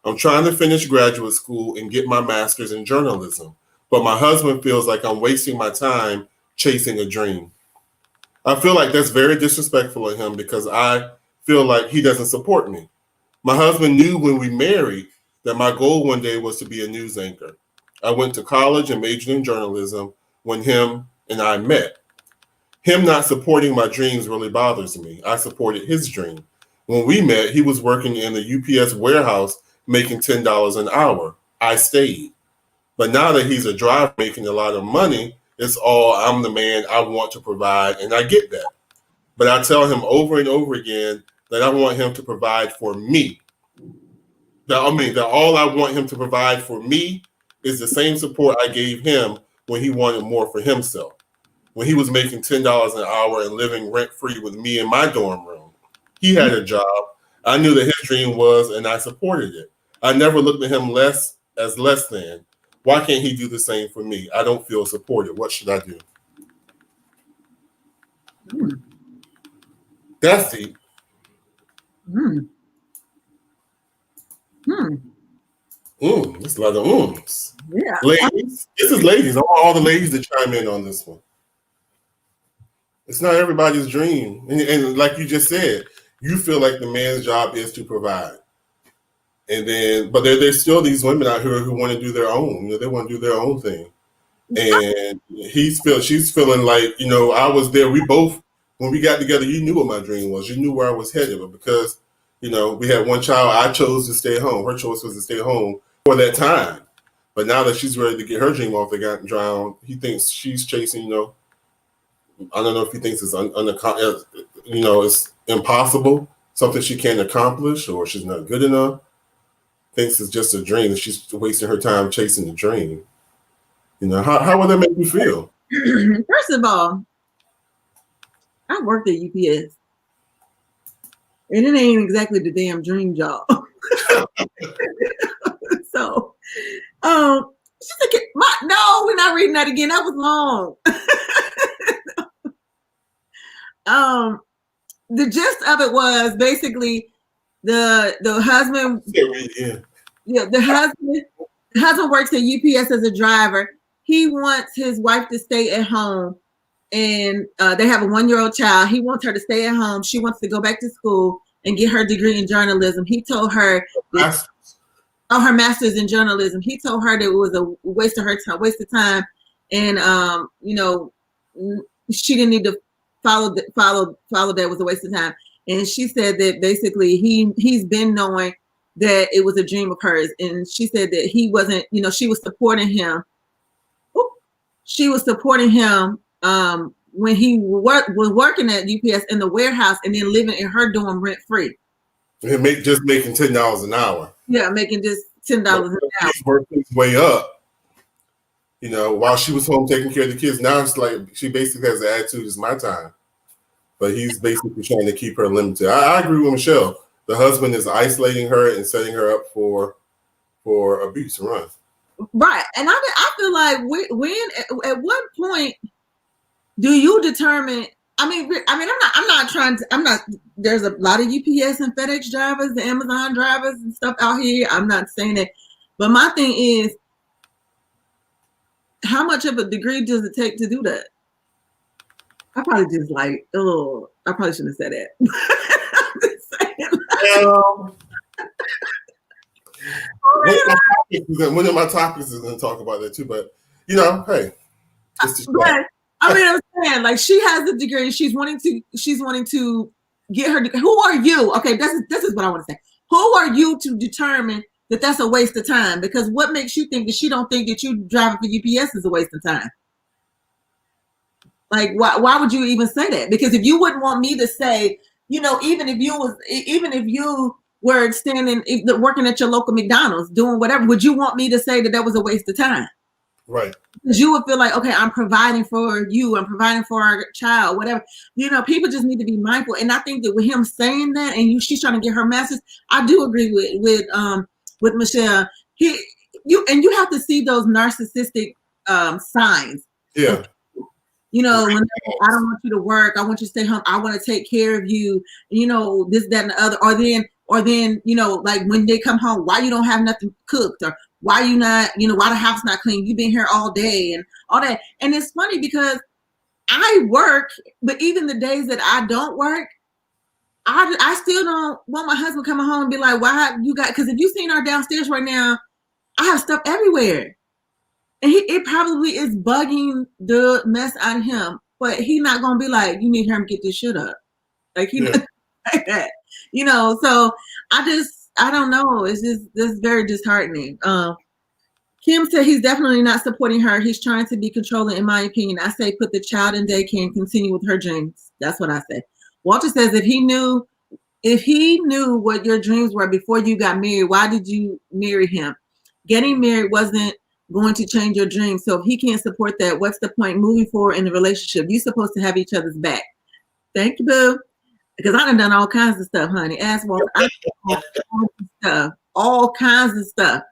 I'm trying to finish graduate school and get my master's in journalism, but my husband feels like I'm wasting my time chasing a dream. I feel like that's very disrespectful of him because I feel like he doesn't support me. My husband knew when we married that my goal one day was to be a news anchor. I went to college and majored in journalism when him and I met. Him not supporting my dreams really bothers me. I supported his dream. When we met, he was working in the UPS warehouse making $10 an hour. I stayed. But now that he's a driver making a lot of money, it's all I'm the man, I want to provide, and I get that. But I tell him over and over again that I want him to provide for me. That all I want him to provide for me is the same support I gave him when he wanted more for himself. When he was making $10 an hour and living rent-free with me in my dorm room. He had a job. I knew that his dream was, and I supported it. I never looked at him less than. Why can't he do the same for me? I don't feel supported. What should I do? That's deep. There's a lot of ums. Yeah. Ladies, this is ladies. I want all the ladies to chime in on this one. It's not everybody's dream. And like you just said, you feel like the man's job is to provide. And then, but there's still these women out here who want to do their own. They want to do their own thing. And she's feeling like, I was there. We both, when we got together, you knew what my dream was. You knew where I was headed. But because, we had one child, I chose to stay home. Her choice was to stay home for that time. But now that she's ready to get her dream off the ground, he thinks she's chasing, I don't know if he thinks it's it's impossible, something she can't accomplish, or she's not good enough. Thinks it's just a dream, that she's wasting her time chasing the dream. How would that make you feel? First of all, I worked at UPS, and it ain't exactly the damn dream job. So, she's like, no, we're not reading that again. That was long. The gist of it was basically the husband. The husband works at UPS as a driver. He wants his wife to stay at home, and they have a 1-year-old child. He wants her to stay at home. She wants to go back to school and get her degree in journalism. He told her her master's in journalism. He told her that it was a waste of time, and she didn't need to follow that was a waste of time. And she said that basically he's been knowing that it was a dream of hers. And she said that he wasn't, she was supporting him. She was supporting him when he was working at UPS in the warehouse and then living in her dorm rent free. And just making $10 an hour. Yeah, making just $10 an hour. He's working his way up. While she was home taking care of the kids, now it's like she basically has the attitude, it's my time. But he's basically trying to keep her limited. I agree with Michelle. The husband is isolating her and setting her up for abuse and run. Right. And I feel like at what point do you determine? There's a lot of UPS and FedEx drivers, the Amazon drivers and stuff out here. I'm not saying that. But my thing is, how much of a degree does it take to do that? I probably just I probably shouldn't have said that. I'm just saying. One of my topics is going to talk about that too, but hey. I'm saying, like, she has a degree. She's wanting to get her. Who are you? Okay, this is what I want to say. Who are you to determine that that's a waste of time? Because what makes you think that she don't think that you driving for UPS is a waste of time? Like, why would you even say that? Because if you wouldn't want me to say, even if you were standing, working at your local McDonald's, doing whatever, would you want me to say that was a waste of time? Right. Because you would feel like, okay, I'm providing for you, I'm providing for our child, whatever. People just need to be mindful. And I think that with him saying that, and she's trying to get her message, I do agree with Michelle. You have to see those narcissistic signs. Yeah. When I don't want you to work, I want you to stay home, I want to take care of you, this, that, and the other. Or then, like when they come home, why you don't have nothing cooked, or why you not, why the house not clean? You've been here all day and all that. And it's funny because I work, but even the days that I don't work, I still don't want my husband coming home and be like, why you got, because if you seen our downstairs right now, I have stuff everywhere. And it probably is bugging the mess out of him, but he's not going to be like, you need her to get this shit up. Like, he doesn't like that, so I don't know. It's just very disheartening. Kim said he's definitely not supporting her. He's trying to be controlling, in my opinion. I say put the child in daycare and continue with her dreams. That's what I say. Walter says if he knew what your dreams were before you got married, why did you marry him? Getting married wasn't going to change your dreams. So if he can't support that, what's the point moving forward in the relationship? You're supposed to have each other's back. Thank you, boo. Because I done all kinds of stuff, honey. Ask Walter. I all kinds of stuff.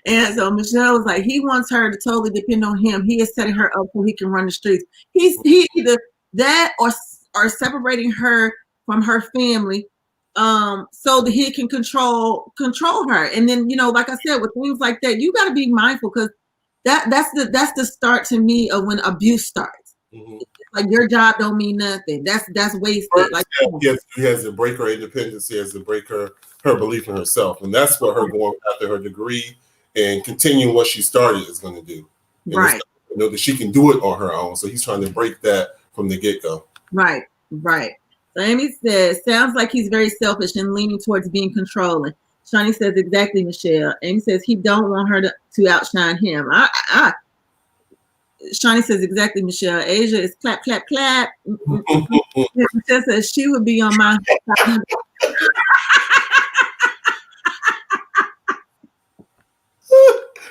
And so Michelle was like, he wants her to totally depend on him. He is setting her up so he can run the streets. He either that or separating her from her family, so that he can control her. And then, like I said, with things like that, you got to be mindful, because that's the start to me of when abuse starts. Mm-hmm. Like your job don't mean nothing. That's wasted. First, like he has to break her independence. He has to break her belief in herself, and that's what her going after her degree and continuing what she started is going to do. And right. That she can do it on her own. So he's trying to break that from the get-go. Right. So Amy says, sounds like he's very selfish and leaning towards being controlling. Shawnee says, exactly, Michelle. Amy says he don't want her to outshine him. Shawnee says, exactly, Michelle. Asia is clap, clap, clap. Michelle says she would be on my side.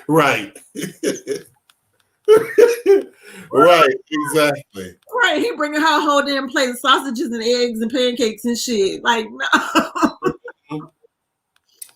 Right. Right, exactly. Right, he bringing her a whole damn plate of sausages and eggs and pancakes and shit. Like, no.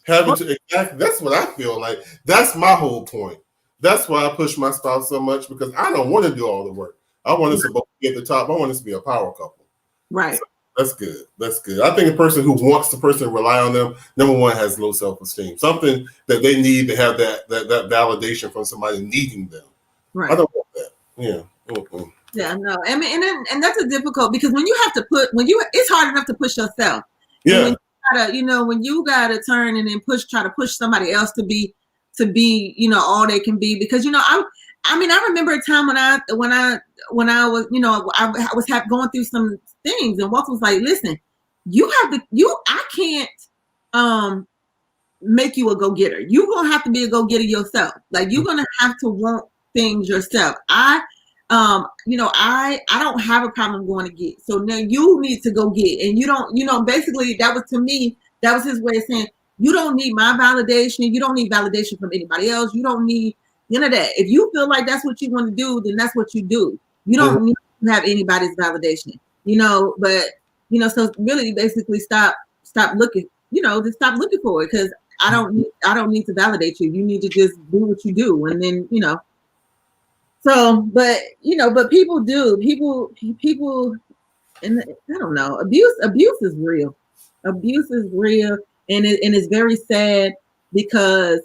Exactly. That's what I feel like. That's my whole point. That's why I push my spouse so much, because I don't want to do all the work. I want us to both be at the top. I want us to be a power couple. Right. So that's good. That's good. I think a person who wants the person to rely on them, number one, has low self-esteem. Something that they need to have that validation from somebody needing them. Right. I don't want that. Yeah. Mm-mm. Yeah, no. I mean, and that's a difficult, because it's hard enough to push yourself. Yeah. When you gotta turn and then try to push somebody else to be, all they can be, because I remember a time when I was, I was going through some things, and Walter was like, listen, I can't make you a go-getter. You're gonna have to be a go-getter yourself. Like, you're gonna have to want things yourself. I don't have a problem going to get. So now you need to go get. And you don't, basically that was his way of saying, you don't need my validation. You don't need validation from anybody else. You don't need none of that. If you feel like that's what you want to do, then that's what you do. You don't need to have anybody's validation, so really basically stop looking, just stop looking for it. Cause I don't need to validate you. You need to just do what you do. And then, so, but people do, people, and I don't know, abuse is real. Abuse is real. And it's very sad, because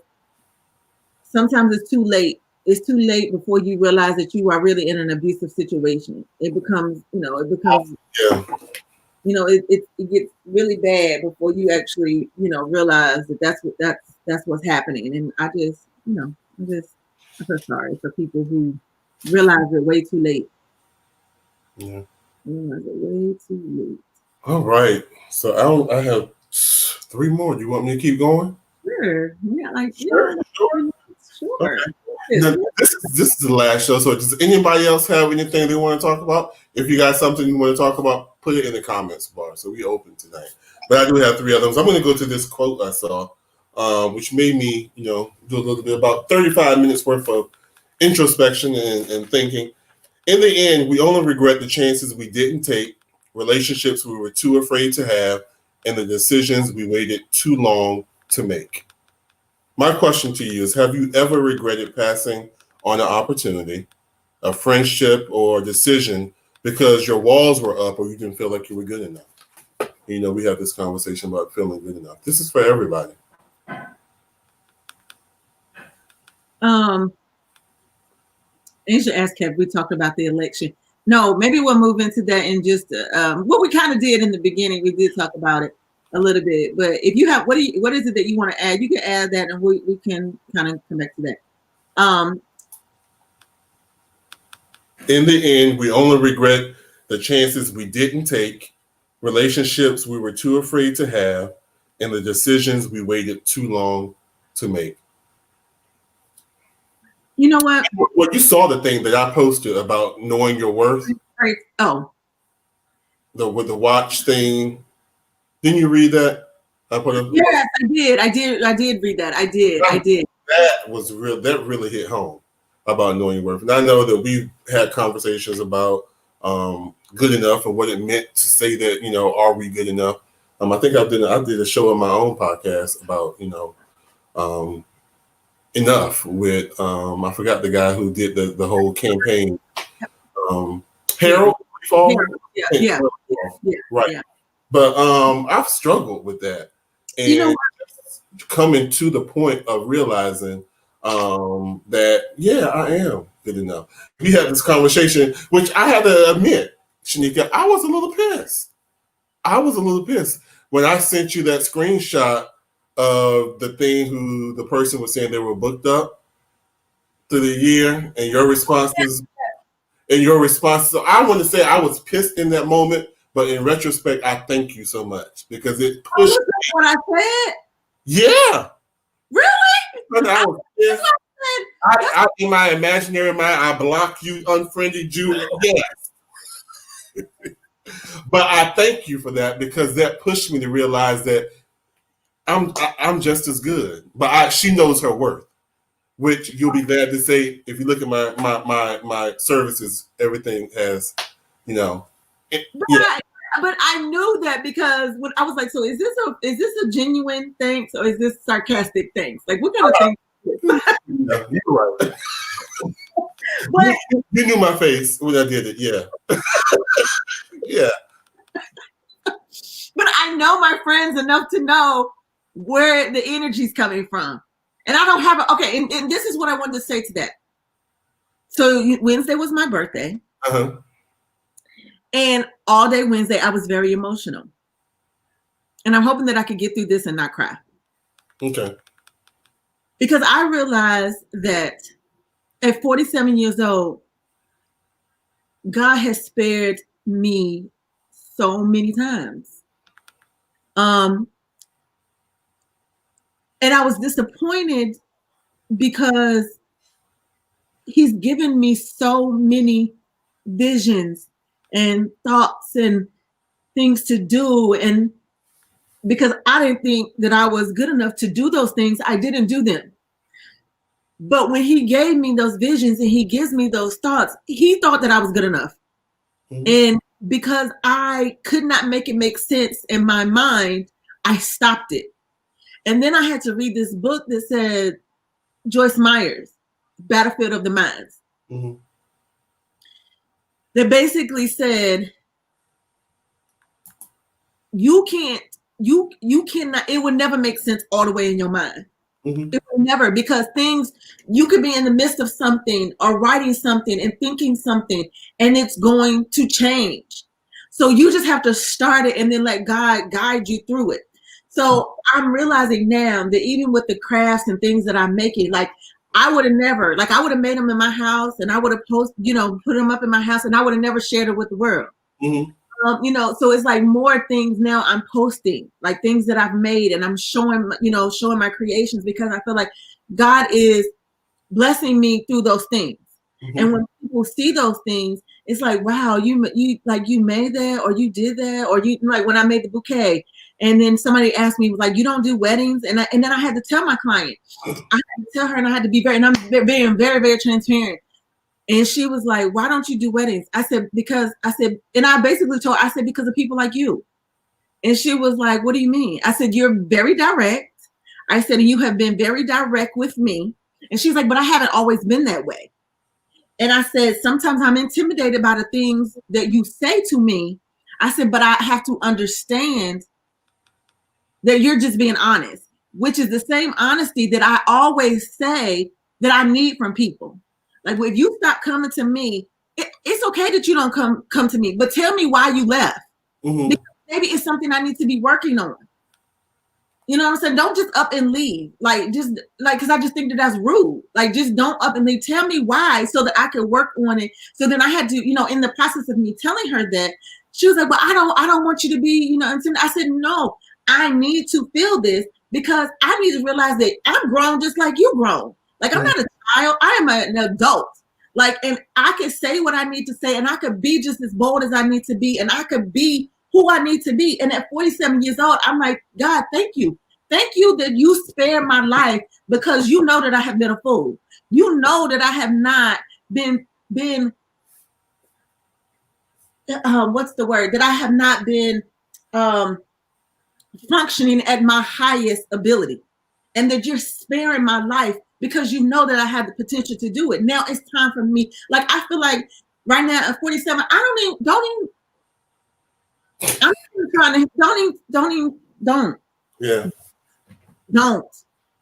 sometimes it's too late. It's too late before you realize that you are really in an abusive situation. It becomes, yeah. It gets really bad before you actually, realize that that's what's happening. And I just, I feel sorry for people who realize it way too late. Yeah. Realize it way too late. All right. So I have 3 more. Do you want me to keep going? Sure. Yeah, Sure. Sure. Okay. Now, this is the last show. So does anybody else have anything they want to talk about? If you got something you want to talk about, put it in the comments bar. So we open tonight. But I do have 3 others. I'm going to go to this quote I saw, which made me, do a little bit, about 35 minutes worth of introspection and thinking. In the end, we only regret the chances we didn't take, relationships we were too afraid to have, and the decisions we waited too long to make. My question to you is, have you ever regretted passing on an opportunity, a friendship, or a decision because your walls were up or you didn't feel like you were good enough? We have this conversation about feeling good enough. This is for everybody. Asia asked, have we talked about the election? No, maybe we'll move into that in just what we kind of did in the beginning. We did talk about it a little bit, but if you have, what is it that you want to add? You can add that, and we can kind of connect to that. In the end, we only regret the chances we didn't take, relationships we were too afraid to have, and the decisions we waited too long to make. You know what? Well, you saw the thing that I posted about knowing your worth. Right. Oh, With the watch thing. Didn't you read that? yes, I did. I did read that. I did. That was real. That really hit home about knowing your worth. And I know that we had conversations about good enough and what it meant to say that, are we good enough? I think I did a show on my own podcast about, enough with I forgot the guy who did the whole campaign. Harold Fall. Yeah. Right. Yeah. But I've struggled with that. And coming to the point of realizing that, I am good enough. We had this conversation, which I had to admit, Shanika, I was a little pissed when I sent you that screenshot of the person was saying they were booked up through the year, and your response was, so I want to say I was pissed in that moment, but in retrospect, I thank you so much because it pushed me. What I said? Yeah. Really? I was pissed. I in my imaginary mind, I blocked you, unfriended you. Yes. But I thank you for that because that pushed me to realize that I'm just as good. But she knows her worth, which you'll be glad to say if you look at my services, everything has, But I knew that because when I was like, so is this a genuine thanks or is this sarcastic thanks? Like what kind of thing? Yeah, you're right. But you knew my face when I did it, yeah. Yeah. But I know my friends enough to know where the energy's coming from. And I don't have and this is what I wanted to say to that. So Wednesday was my birthday. Uh-huh. And all day Wednesday, I was very emotional. And I'm hoping that I could get through this and not cry. Okay. Because I realized that at 47 years old, God has spared me so many times. And I was disappointed because he's given me so many visions and thoughts and things to do. And because I didn't think that I was good enough to do those things, I didn't do them. But when he gave me those visions and he gives me those thoughts, he thought that I was good enough. Mm-hmm. And because I could not make it make sense in my mind, I stopped it. And then I had to read this book that said, Joyce Meyer's Battlefield of the Minds. Mm-hmm. That basically said, you cannot, it would never make sense all the way in your mind. Mm-hmm. It will never, because you could be in the midst of something or writing something and thinking something and it's going to change. So you just have to start it and then let God guide you through it. So I'm realizing now that even with the crafts and things that I'm making, like I would have never, like I would have made them in my house and I would have put them up in my house and I would have never shared it with the world. Mm-hmm. So it's like more things now I'm posting, like things that I've made and I'm showing my creations because I feel like God is blessing me through those things. Mm-hmm. And when people see those things, it's like, wow, you made that or you did that or you like when I made the bouquet. And then somebody asked me, like, you don't do weddings? And then I had to tell my client, I had to tell her and I had to be and I'm being very, very transparent. And she was like, why don't you do weddings? I said, and I basically told her, I said, because of people like you. And she was like, what do you mean? I said, you're very direct. I said, you have been very direct with me. And she's like, but I haven't always been that way. And I said, sometimes I'm intimidated by the things that you say to me. I said, but I have to understand that you're just being honest, which is the same honesty that I always say that I need from people. Like, if you stop coming to me, it's okay that you don't come to me, but tell me why you left. Mm-hmm. Because maybe it's something I need to be working on. You know what I'm saying? Don't just up and leave. Because I just think that that's rude. Like, just don't up and leave. Tell me why so that I can work on it. So then I had to, in the process of me telling her that, she was like, well, I don't want you to be, I said, no, I need to feel this because I need to realize that I'm grown just like you grown. Like, I'm not a I am an adult. Like, and I could say what I need to say, and I could be just as bold as I need to be, and I could be who I need to be. And at 47 years old, I'm like, God, thank you. Thank you that you spared my life, because you know that I have been a fool. You know that I have not been what's the word? That I have not been functioning at my highest ability, and that you're sparing my life because you know that I have the potential to do it. Now it's time for me. Like, I feel like right now at 47, I'm trying to, don't. Yeah. Don't.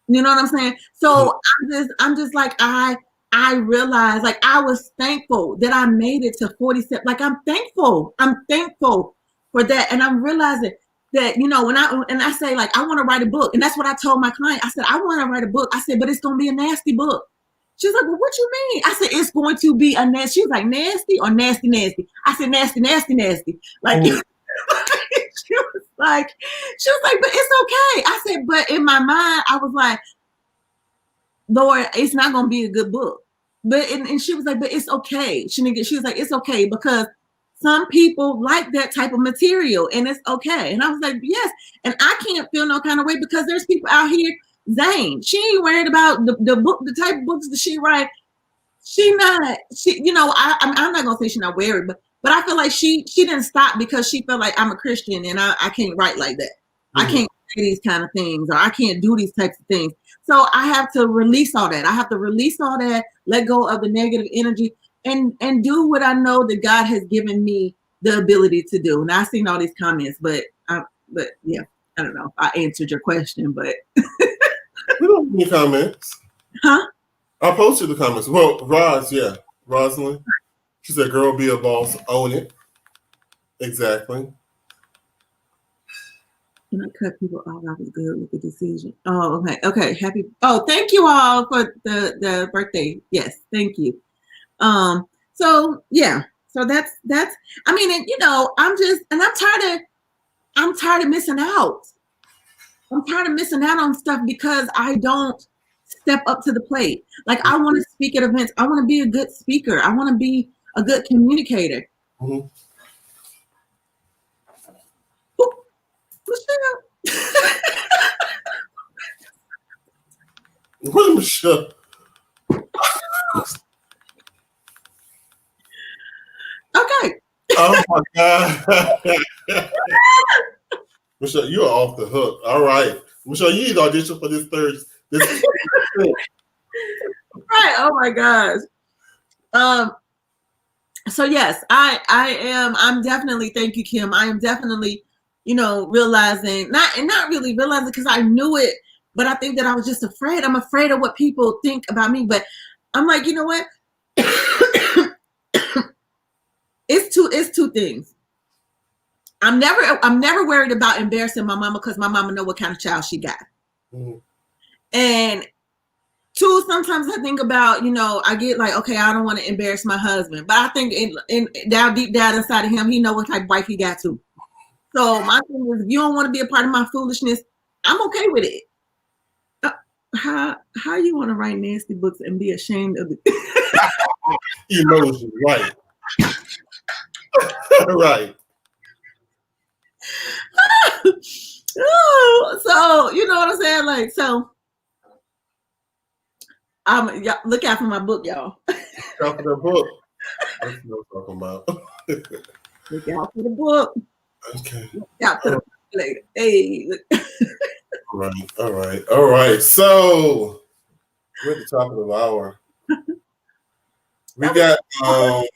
You know what I'm saying? So I'm just like, I realized, like, I was thankful that I made it to 47. Like, I'm thankful for that. And I'm realizing that, you know, when I say, like, I want to write a book, and that's what I told my client. I said, I want to write a book. I said, but it's going to be a nasty book. She's like, well, what you mean? I said, it's going to be a nasty. She was like, nasty or nasty, nasty? I said, nasty, nasty, nasty. Like, she was like, but it's okay. I said, but in my mind, I was like, Lord, it's not going to be a good book. But, and she was like, but it's okay. She was like, it's okay, because some people like that type of material, and it's okay. And I was like, yes. And I can't feel no kind of way, because there's people out here, Zane, she ain't worried about the book, the type of books that she write. You know, I'm not going to say she's not worried, but I feel like she didn't stop because she felt like I'm a Christian and I can't write like that. Mm-hmm. I can't say these kind of things, or I can't do these types of things. So I have to release all that. I have to release all that, let go of the negative energy, and do what I know that God has given me the ability to do. And I've seen all these comments, but yeah, I don't know if I answered your question, but. We don't have any comments. Huh? I posted the comments. Well, Rosalind. She said, girl, be a boss, own it. Exactly. Can I cut people off? I was good with the decision. Oh, okay. Okay. Happy. Oh, thank you all for the birthday. Yes. Thank you. So yeah. So that's, I mean, and, you know, I'm tired of missing out. I'm tired of missing out on stuff because I don't step up to the plate. Like, I want to speak at events. I want to be a good speaker. I want to be a good communicator. Mm-hmm. What, Michelle? Okay. Oh my God. Michelle, you are off the hook. All right. Michelle, you need to audition for this Thursday. Right. Oh my gosh. So yes, I'm definitely, thank you, Kim. I am definitely, you know, realizing, not really realizing, because I knew it, but I think that I was just afraid. I'm afraid of what people think about me. But I'm like, you know what? It's two things. I'm never worried about embarrassing my mama, because my mama know what kind of child she got. Mm-hmm. And two, sometimes I think about, you know, I get like, okay, I don't want to embarrass my husband, but I think in down deep down inside of him, he know what type of wife he got too. So my thing is, if you don't want to be a part of my foolishness, I'm okay with it. How you want to write nasty books and be ashamed of it? You know it's right. Right. Oh, so you know what I'm saying? Like, so look out for my book, y'all. Look out for the book. That's what I'm talking about. Look out for the book. Okay. Look out for the book later. Hey. All right. So we're at the top of the hour. We got on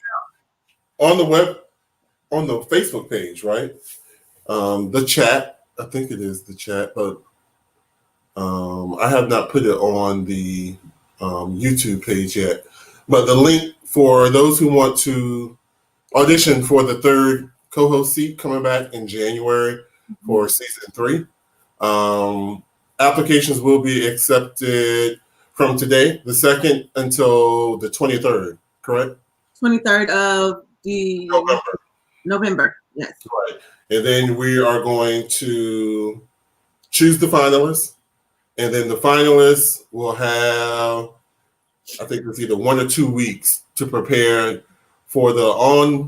the Facebook page, right? The chat. I think it is the chat, but I have not put it on the YouTube page yet. But the link for those who want to audition for the third co-host seat coming back in January for season 3. Applications will be accepted from today, the 2nd, until the 23rd, correct? 23rd of the November, yes. Right. And then we are going to choose the finalists. And then the finalists will have I think it's either 1 or 2 weeks to prepare for the on-screen,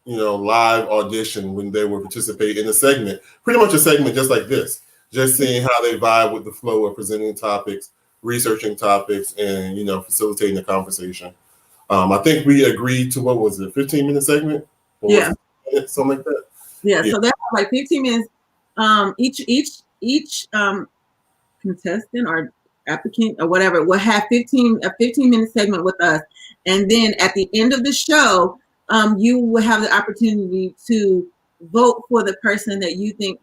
live audition when they will participate in a segment, pretty much a segment just like this, just seeing how they vibe with the flow of presenting topics, researching topics, and facilitating the conversation. I think we agreed to, what was it, 15-minute segment? Yeah. Something like that. Yeah. So that's like 15 minutes. Each contestant or applicant or whatever will have a 15-minute segment with us, and then at the end of the show, you will have the opportunity to vote for the person that you think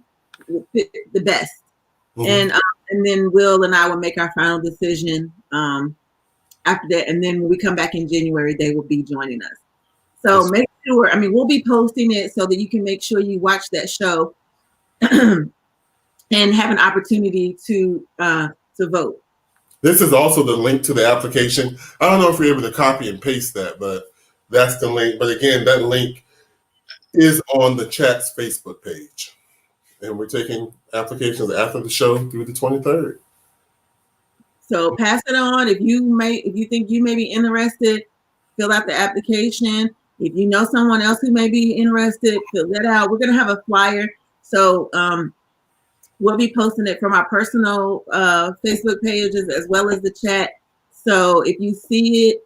will fit the best. Mm-hmm. And then Will and I will make our final decision after that. And then when we come back in January, they will be joining us. So make sure, we'll be posting it so that you can make sure you watch that show and have an opportunity to vote. This is also the link to the application. I don't know if you're able to copy and paste that, but that's the link. But again, that link is on the chat's Facebook page. And we're taking applications after the show through the 23rd. So pass it on. If you think you may be interested, fill out the application. If you know someone else who may be interested, fill that out. We're going to have a flyer. So we'll be posting it from our personal Facebook pages as well as the chat. So if you see it,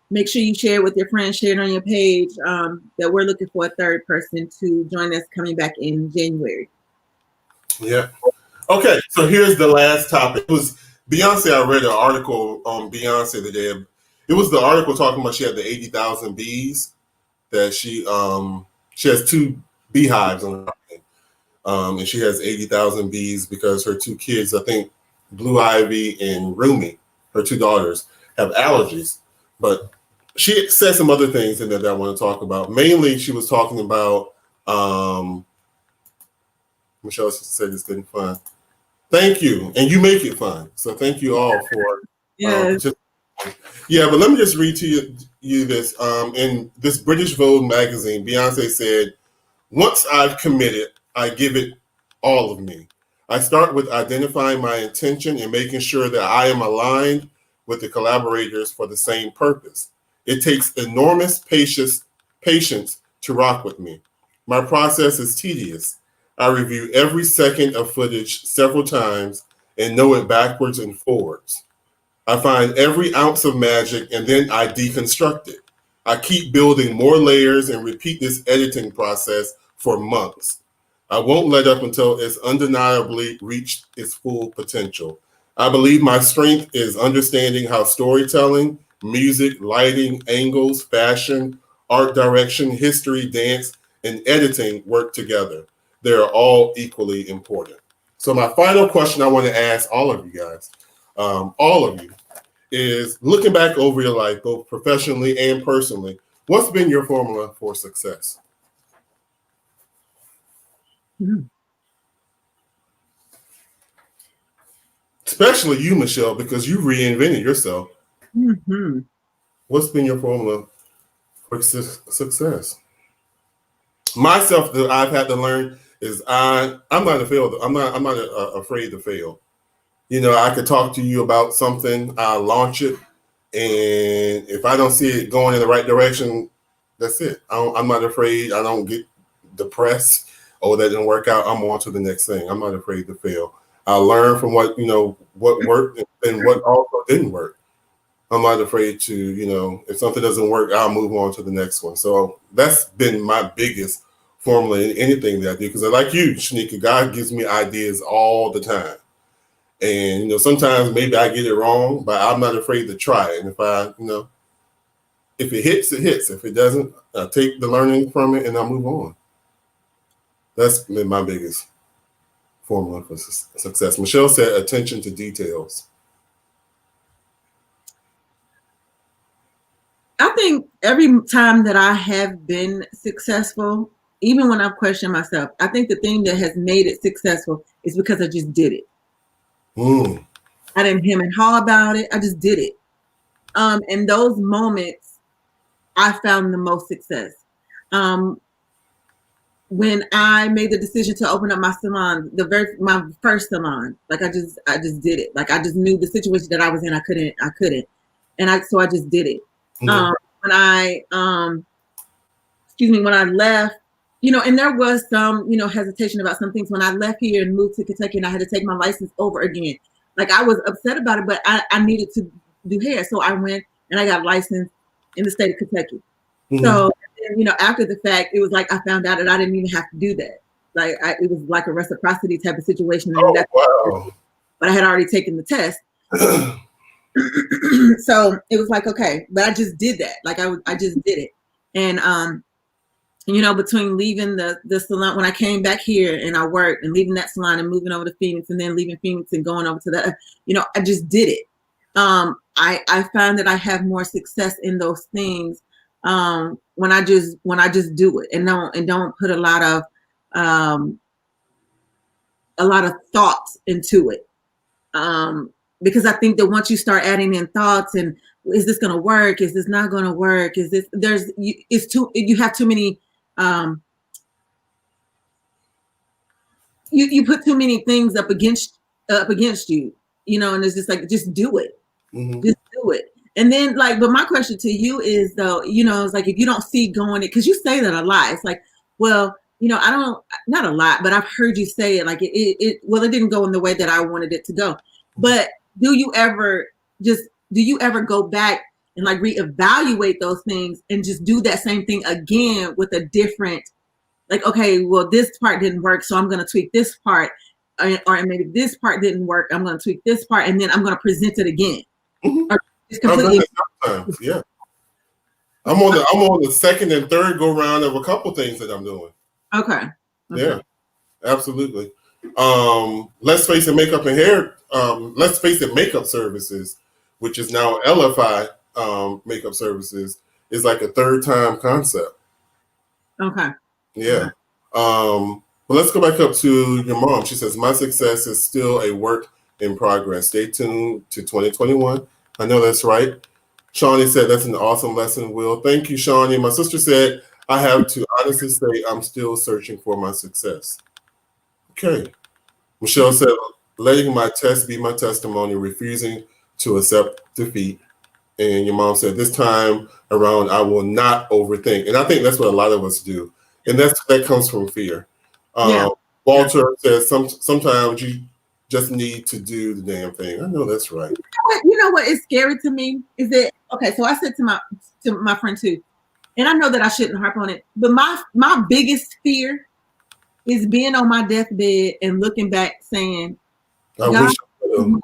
make sure you share it with your friends, share it on your page, that we're looking for a third person to join us coming back in January. Yeah. Okay, so here's the last topic. It was Beyonce. I read an article on Beyonce today. It was the article talking about she had the 80,000 bees, that she has 2 beehives on her. And she has 80,000 bees because her 2 kids, I think Blue Ivy and Rumi, her 2 daughters, have allergies. But she said some other things in there that I want to talk about. Mainly, she was talking about, Michelle said it's getting fun. Thank you. And you make it fun. So thank you all for but let me just read to you this. In this British Vogue magazine, Beyonce said, "Once I've committed, I give it all of me. I start with identifying my intention and making sure that I am aligned with the collaborators for the same purpose. It takes enormous patience to rock with me. My process is tedious. I review every second of footage several times and know it backwards and forwards. I find every ounce of magic and then I deconstruct it. I keep building more layers and repeat this editing process for months. I won't let up until it's undeniably reached its full potential. I believe my strength is understanding how storytelling, music, lighting, angles, fashion, art direction, history, dance, and editing work together. They're all equally important." So my final question I want to ask all of you guys, all of you, is looking back over your life, both professionally and personally, what's been your formula for success? Mm-hmm. Especially you, Michelle, because you reinvented yourself. Mm-hmm. What's been your formula for success? Myself, that I've had to learn is I'm not a failure. I'm not afraid to fail. I could talk to you about something, I'll launch it, and if I don't see it going in the right direction, that's it. I'm not afraid. I don't get depressed. Oh, that didn't work out. I'm on to the next thing. I'm not afraid to fail. I learn from what worked and what also didn't work. I'm not afraid to, if something doesn't work, I'll move on to the next one. So that's been my biggest formula in anything that I do. Because like you, Shanika, God gives me ideas all the time. And, sometimes maybe I get it wrong, but I'm not afraid to try it. And if it hits, it hits. If it doesn't, I take the learning from it and I move on. That's been my biggest formula for success. Michelle said attention to details. I think every time that I have been successful, even when I've questioned myself, I think the thing that has made it successful is because I just did it. I didn't hem and haw about it. I just did it. In those moments, I found the most success. when I made the decision to open up my salon, my first salon, like I just did it. Like I just knew the situation that I was in. I couldn't, and so I just did it. Mhm. When I when I left, and there was some, hesitation about some things when I left here and moved to Kentucky, and I had to take my license over again. Like I was upset about it, but I needed to do hair, so I went and I got licensed in the state of Kentucky. Mhm. So, after the fact, it was like I found out that I didn't even have to do that. Like it was like a reciprocity type of situation, and Oh, but I had already taken the test. wow. So it was like, okay, but I just did that. Like I just did it. And between leaving the salon when I came back here and I worked and leaving that salon and moving over to Phoenix and then leaving Phoenix and going over to the, I just did it. I find that I have more success in those things when I just do it and don't put a lot of thoughts into it. Because I think that once you start adding in thoughts and is this going to work? Is this not going to work? Is this you have too many you put too many things up against you, and it's just like just do it. Mm-hmm. Just do it. And then but my question to you is though, it's like if you don't see going it, because you say that a lot. It's like, well, I don't, not a lot, but I've heard you say it like it didn't go in the way that I wanted it to go. But do you ever go back and like reevaluate those things and just do that same thing again with a different, like, okay, well, this part didn't work, so I'm going to tweak this part, or maybe this part didn't work, I'm going to tweak this part, and then I'm going to present it again. Mm-hmm. Or just completely. Sometimes, yeah. I'm on the second and third go round of a couple things that I'm doing. Okay. Yeah, absolutely. Let's Face It Makeup and Hair. Let's Face It Makeup Services, which is now LFI Makeup Services, is like a third time concept. Okay. Yeah. But let's go back up to your mom. She says, my success is still a work in progress. Stay tuned to 2021. I know that's right. Shawnee said, that's an awesome lesson, Will. Thank you, Shawnee. My sister said, I have to honestly say I'm still searching for my success. Okay. Michelle said, letting my test be my testimony, refusing to accept defeat. And your mom said, this time around, I will not overthink. And I think that's what a lot of us do. And that comes from fear. Walter says, sometimes you just need to do the damn thing. I know that's right. You know what is scary to me is that, okay, so I said to my friend too, and I know that I shouldn't harp on it, but my biggest fear is being on my deathbed and looking back saying, I wish I could have.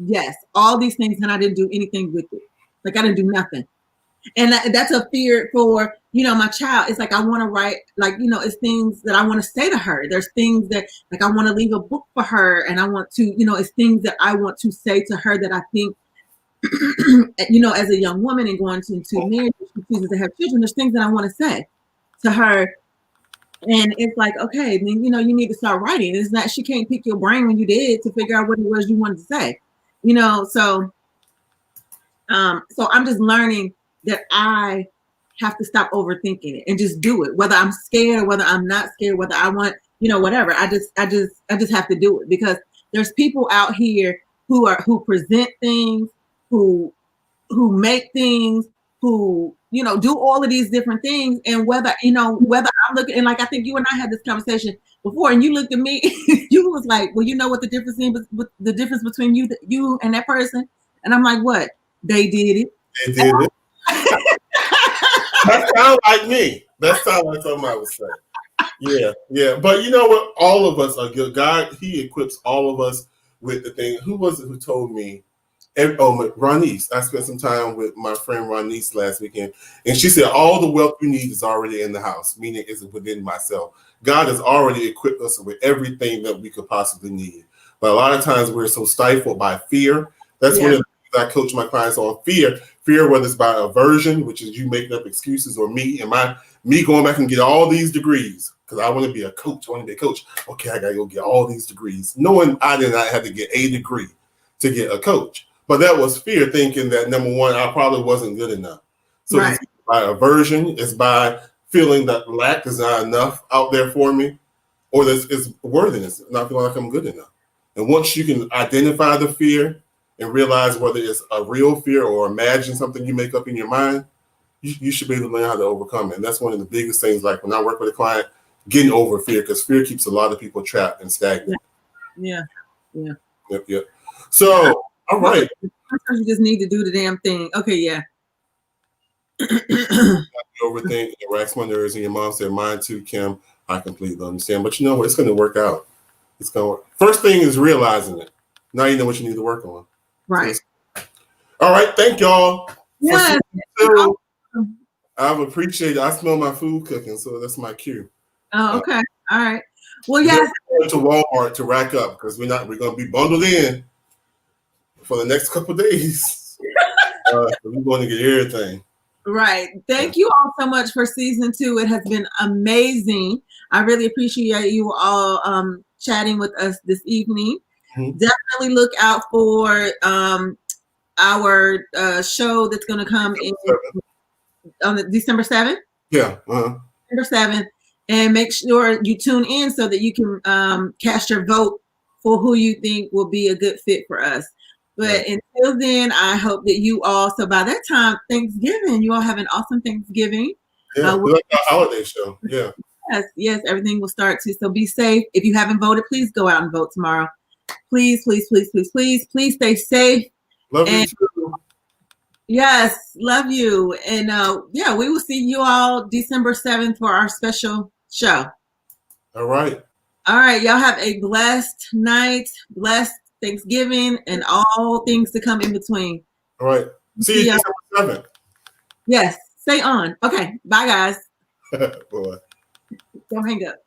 Yes, all these things, and I didn't do anything with it. Like I didn't do nothing. And that's a fear for, my child. It's like I want to write, like, it's things that I want to say to her. There's things that, like, I want to leave a book for her. And I want to, it's things that I want to say to her that I think, as a young woman and going into marriage, she chooses to have children, there's things that I want to say to her. And it's like, okay, then, you need to start writing. It's not, she can't pick your brain when you did to figure out what it was you wanted to say, so I'm just learning that I have to stop overthinking it and just do it, whether I'm scared or whether I'm not scared, whether I want, whatever. I just have to do it because there's people out here who present things, who make things, who, do all of these different things. And whether I'm looking, and like, I think you and I had this conversation before, and you looked at me, you was like, well, you know what the difference is, the difference between you and that person? And I'm like, what? They did it. They did it. That sounds like me. That sounds like something I would say. Yeah. But you know what? All of us are good. God, He equips all of us with the thing. Who was it who told me? Ronise. I spent some time with my friend Ronise last weekend, and she said all the wealth you need is already in the house, meaning it's within myself. God has already equipped us with everything that we could possibly need. But a lot of times we're so stifled by fear. That's one of the things I coach my clients on. Fear, whether it's by aversion, which is you making up excuses, or me going back and get all these degrees because I want to be a coach. I want to be a coach. Okay, I got to go get all these degrees, knowing I did not have to get a degree to get a coach. But that was fear, thinking that, number one, I probably wasn't good enough. So It's by aversion, it's by feeling that lack is not enough out there for me, or this is worthiness, not feeling like I'm good enough. And once you can identify the fear and realize whether it's a real fear or imagine something you make up in your mind, you should be able to learn how to overcome it. And that's one of the biggest things, like when I work with a client, getting over fear, because fear keeps a lot of people trapped and stagnant. Yeah. Yep. So, all right. Sometimes you just need to do the damn thing. Okay, yeah. Overthink, it racks my nerves, and your mom said, mine too, Kim. I completely understand. But you know what? It's going to work out. It's going to work. First thing is realizing it. Now you know what you need to work on. Right. All right. Thank y'all. Yeah. I've appreciated it. I smell my food cooking, so that's my cue. Oh, okay. All right. Well, yes. Going to Walmart to rack up because we're going to be bundled in for the next couple of days. We're going to get everything. Right. Thank you all so much for season 2. It has been amazing. I really appreciate you all chatting with us this evening. Mm-hmm. Definitely look out for our show that's going to come in on the December 7th. Yeah. December 7th. And make sure you tune in so that you can cast your vote for who you think will be a good fit for us. But until then, I hope that you all, so by that time, Thanksgiving, you all have an awesome Thanksgiving. Yeah, we like our holiday show. Yeah. Yes, everything will start to. So be safe. If you haven't voted, please go out and vote tomorrow. Please stay safe. Love you too. Yes, love you. And we will see you all December 7th for our special show. All right. Y'all have a blessed night, blessed Thanksgiving, and all things to come in between. All right. See you December 7th. Yes. Stay on. Okay. Bye, guys. Bye. Don't hang up.